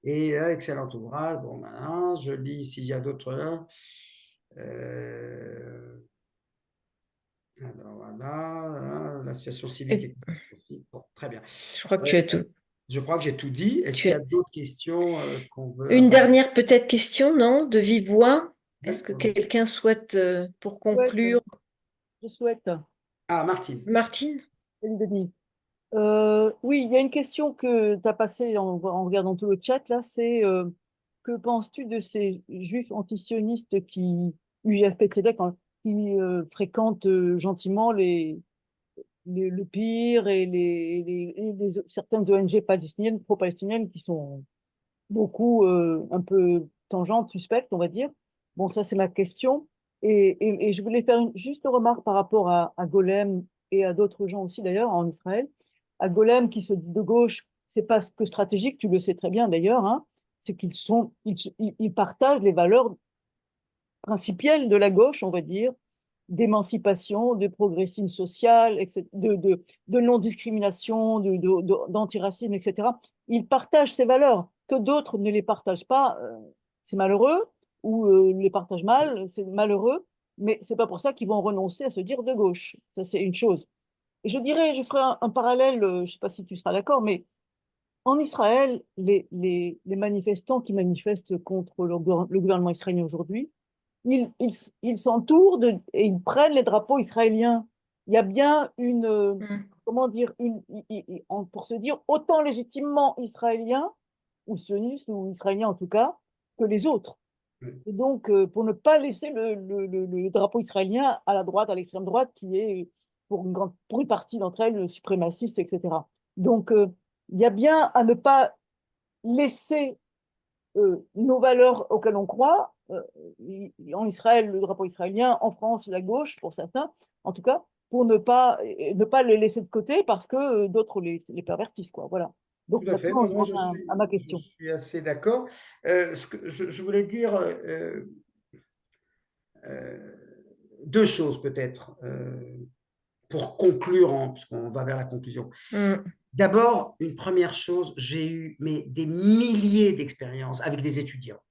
Et excellent ouvrage. Bon, maintenant, je lis s'il y a d'autres. Alors voilà, la situation civique est catastrophique. Bon, très bien. Je crois que tu as tout. Je crois que j'ai tout dit. Est-ce qu'il y a d'autres questions qu'on veut Une aborder? dernière peut-être question, non? De vive voix. Oui, Est-ce que quelqu'un souhaite, pour conclure, Je souhaite. Ah, Martine. Martine? Salut, Denis. Oui, il y a une question que tu as passée en regardant tout le chat là, c'est que penses-tu de ces juifs antisionistes qui, UJF-PCD, qui fréquentent gentiment le pire et certaines ONG palestiniennes, pro-palestiniennes qui sont beaucoup un peu tangentes, suspectes, on va dire. Bon, ça c'est ma question. Et je voulais faire une juste remarque par rapport à Golem et à d'autres gens aussi d'ailleurs en Israël. À Golem qui se dit de gauche, c'est pas que stratégique, tu le sais très bien d'ailleurs, hein, c'est ils partagent les valeurs principielles de la gauche, on va dire, d'émancipation, de progressisme social, etc., de non-discrimination, d'antiracisme, etc. Ils partagent ces valeurs. Que d'autres ne les partagent pas, c'est malheureux, ou les partagent mal, c'est malheureux, mais c'est pas pour ça qu'ils vont renoncer à se dire de gauche. Ça, c'est une chose. Et je ferai un parallèle, je ne sais pas si tu seras d'accord, mais en Israël, les manifestants qui manifestent contre le gouvernement israélien aujourd'hui, ils s'entourent et ils prennent les drapeaux israéliens. Il y a bien comment dire, pour se dire autant légitimement israélien, ou sioniste, ou israélien en tout cas, que les autres. Et donc, pour ne pas laisser le drapeau israélien à la droite, à l'extrême droite, qui est, pour une partie d'entre elles, suprémaciste, etc. Donc, il y a bien à ne pas laisser nos valeurs auxquelles on croit, en Israël, le drapeau israélien, en France, la gauche, pour certains, en tout cas, pour ne pas les laisser de côté parce que d'autres les pervertissent, quoi. Voilà. Donc Tout à fait. maintenant, Non, je non, reviens à ma je question. suis assez d'accord. Ce que je voulais dire deux choses peut-être pour conclure, puisqu'on va vers la conclusion. D'abord, une première chose, j'ai eu des milliers d'expériences avec des étudiants.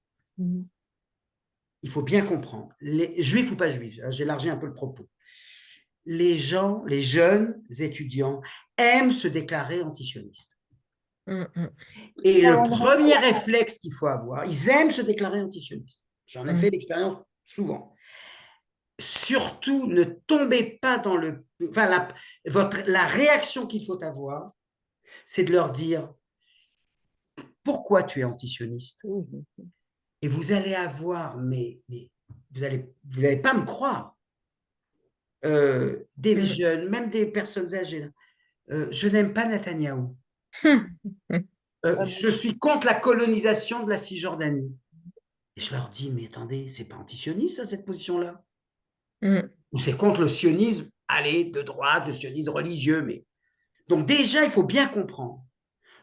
Il faut bien comprendre, les juifs ou pas juifs, j'élargis un peu le propos. Les gens, les jeunes étudiants aiment se déclarer antisionistes. Et le premier réflexe qu'il faut avoir, ils aiment se déclarer antisionistes. J'en ai fait l'expérience souvent. Surtout, ne tombez pas dans le... Enfin, la réaction qu'il faut avoir, c'est de leur dire pourquoi tu es antisioniste. Et vous allez avoir, mais vous allez pas me croire, des jeunes, même des personnes âgées. Je n'aime pas Netanyahou. Je suis contre la colonisation de la Cisjordanie. Et je leur dis, mais attendez, c'est pas antisioniste, ça, cette position-là? Ou c'est contre le sionisme, allez, de droite, le sionisme religieux, mais... Donc déjà, il faut bien comprendre.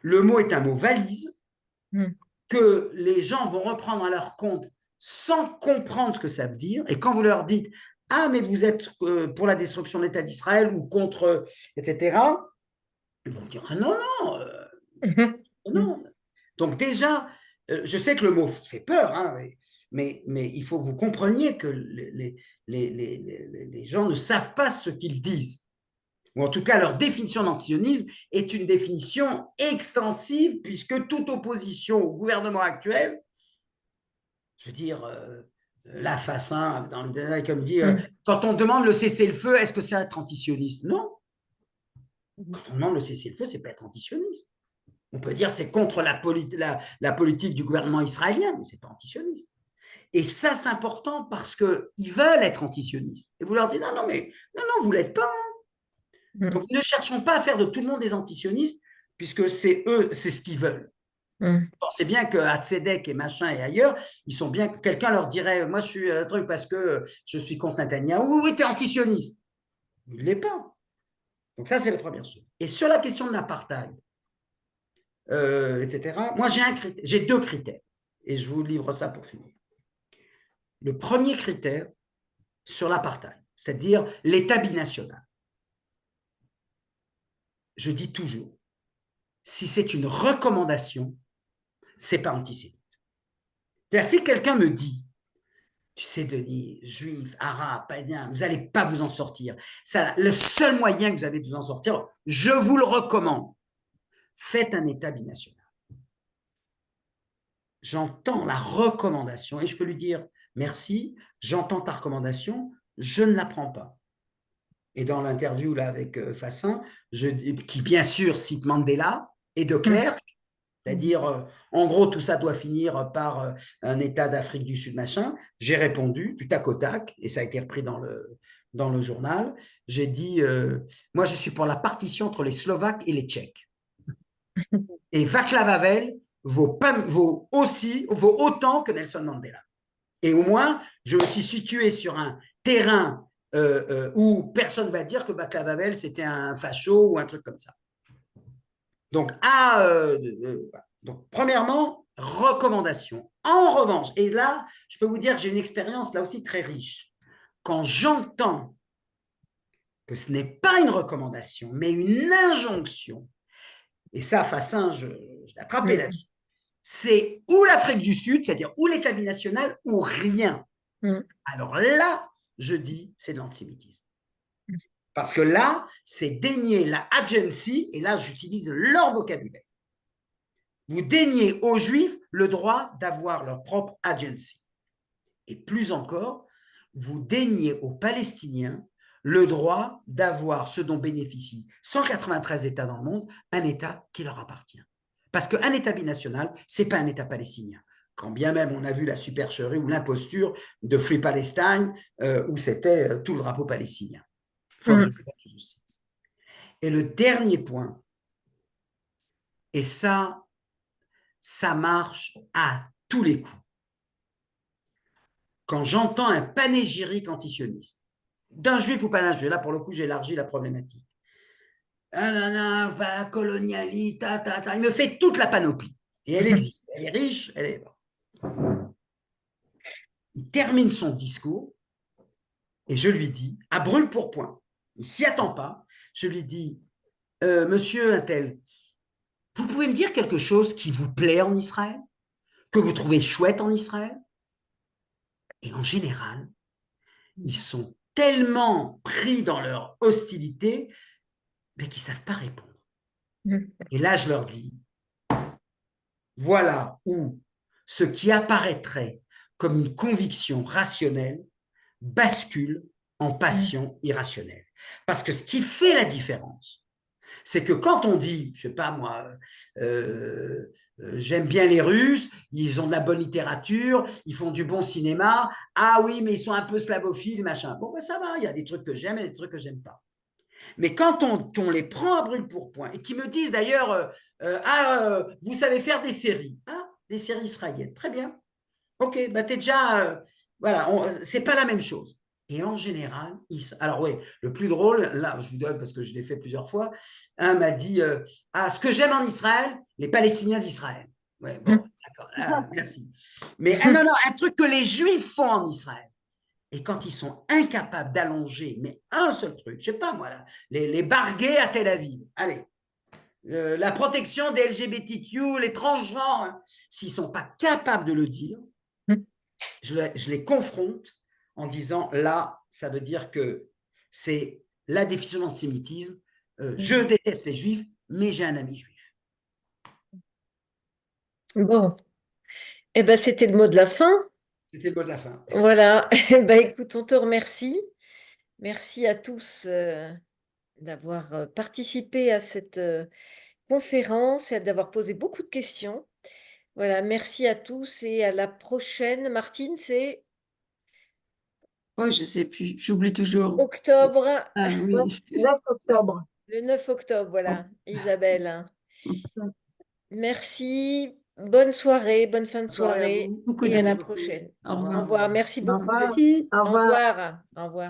Le mot est un mot valise que les gens vont reprendre à leur compte sans comprendre ce que ça veut dire. Et quand vous leur dites, ah, mais vous êtes pour la destruction de l'État d'Israël ou contre, etc., ils vont dire, ah non, non, non. Donc déjà, je sais que le mot fait peur, hein, mais il faut que vous compreniez que les gens ne savent pas ce qu'ils disent. Ou en tout cas, leur définition d'antisionisme est une définition extensive, puisque toute opposition au gouvernement actuel, je veux dire, la Fassin, dans le détail, comme dit, quand on demande le cessez-le-feu, est-ce que c'est être antisioniste? Non. Quand on demande le cessez-le-feu, c'est pas être antisioniste. On peut dire c'est contre la politique du gouvernement israélien, mais c'est pas antisioniste. Et ça, c'est important parce qu'ils veulent être antisionistes. Et vous leur dites, non, non, mais non, non, vous l'êtes pas. Donc, ne cherchons pas à faire de tout le monde des antisionistes, puisque c'est eux, c'est ce qu'ils veulent. Pensez bien qu'à Tzedek et machin et ailleurs, ils sont bien. Quelqu'un leur dirait, moi, je suis un truc parce que je suis contre Netanyahou. Oui, oui, tu es antisioniste. Il ne l'est pas. Donc, ça, c'est la première chose. Et sur la question de l'apartheid, etc., moi, j'ai deux critères. Et je vous livre ça pour finir. Le premier critère sur l'apartheid, c'est-à-dire l'État binational. Je dis toujours, si c'est une recommandation, c'est pas antisémite. C'est-à-dire, si quelqu'un me dit, tu sais, Denis, juif, arabe, païen, vous n'allez pas vous en sortir. Ça, le seul moyen que vous avez de vous en sortir, je vous le recommande. Faites un État binational. J'entends la recommandation et je peux lui dire, merci, j'entends ta recommandation, je ne la prends pas. Et dans l'interview là avec Fassin, qui bien sûr cite Mandela et de Klerk, c'est-à-dire, en gros, tout ça doit finir par un État d'Afrique du Sud, machin. J'ai répondu du tac au tac, et ça a été repris dans le journal. J'ai dit, moi, je suis pour la partition entre les Slovaques et les Tchèques. Et Václav Havel vaut autant que Nelson Mandela. Et au moins, je me suis situé sur un terrain où personne ne va dire que Václav Havel, c'était un facho ou un truc comme ça. Donc, donc, premièrement, recommandation. En revanche, et là, je peux vous dire que j'ai une expérience là aussi très riche. Quand j'entends que ce n'est pas une recommandation, mais une injonction, et ça, Fassin, je l'ai attrapé là-dessus, c'est ou l'Afrique du Sud, c'est-à-dire ou l'État binational, ou rien. Alors là, je dis, c'est de l'antisémitisme. Parce que là, c'est dénier la agency, et là, j'utilise leur vocabulaire. Vous déniez aux Juifs le droit d'avoir leur propre agency. Et plus encore, vous déniez aux Palestiniens le droit d'avoir ce dont bénéficient 193 États dans le monde, un État qui leur appartient. Parce qu'un État binational, ce n'est pas un État palestinien. Quand bien même on a vu la supercherie ou l'imposture de Free Palestine, où c'était tout le drapeau palestinien. Et le dernier point, et ça marche à tous les coups, quand j'entends un panégyrique antisioniste, d'un juif ou pas d'un juif, là pour le coup j'ai élargi la problématique, ah non, non, bah, colonialiste, il me fait toute la panoplie. Et elle existe, elle est riche, elle est... Il termine son discours et je lui dis, à brûle-pourpoint, il s'y attend pas, je lui dis, monsieur Untel, vous pouvez me dire quelque chose qui vous plaît en Israël, que vous trouvez chouette en Israël? Et en général, ils sont tellement pris dans leur hostilité mais qu'ils ne savent pas répondre. Et là, je leur dis, voilà où ce qui apparaîtrait comme une conviction rationnelle bascule en passion irrationnelle. Parce que ce qui fait la différence, c'est que quand on dit, je sais pas moi, j'aime bien les Russes, ils ont de la bonne littérature, ils font du bon cinéma, ah oui, mais ils sont un peu slavophiles, machin. Bon, ben ça va, il y a des trucs que j'aime et des trucs que j'aime pas. Mais quand on les prend à brûle-pourpoint, et qui me disent d'ailleurs, vous savez faire des séries, des séries israéliennes, très bien, ok, bah t'es déjà, voilà, c'est pas la même chose. Et en général, alors oui, le plus drôle, là, je vous donne parce que je l'ai fait plusieurs fois, un m'a dit, ce que j'aime en Israël, les Palestiniens d'Israël. Ouais, bon, d'accord, merci. Mais non, non, un truc que les Juifs font en Israël. Et quand ils sont incapables d'allonger, mais un seul truc, je sais pas moi, là, les barguets à Tel Aviv, allez, la protection des LGBTQ, les transgenres, hein, s'ils ne sont pas capables de le dire, je les confronte en disant, là, ça veut dire que c'est la définition de l'antisémitisme. Je déteste les juifs, mais j'ai un ami juif. Bon, eh ben, c'était le mot de la fin. C'était le mot de la fin. Voilà. Eh ben, écoute, on te remercie. Merci à tous d'avoir participé à cette conférence et d'avoir posé beaucoup de questions. Voilà, merci à tous et à la prochaine. Martine, c'est Oh, je sais plus, j'oublie toujours. octobre, Ah oui. 9 octobre. le 9 octobre, voilà, Isabelle. Mm. Merci, bonne soirée, bonne fin de Bonne soirée à soirée vous. Beaucoup et de à la Merci beaucoup. prochaine. Au Au revoir. revoir, merci Au beaucoup. revoir. Merci. Au Au revoir. revoir. Au revoir.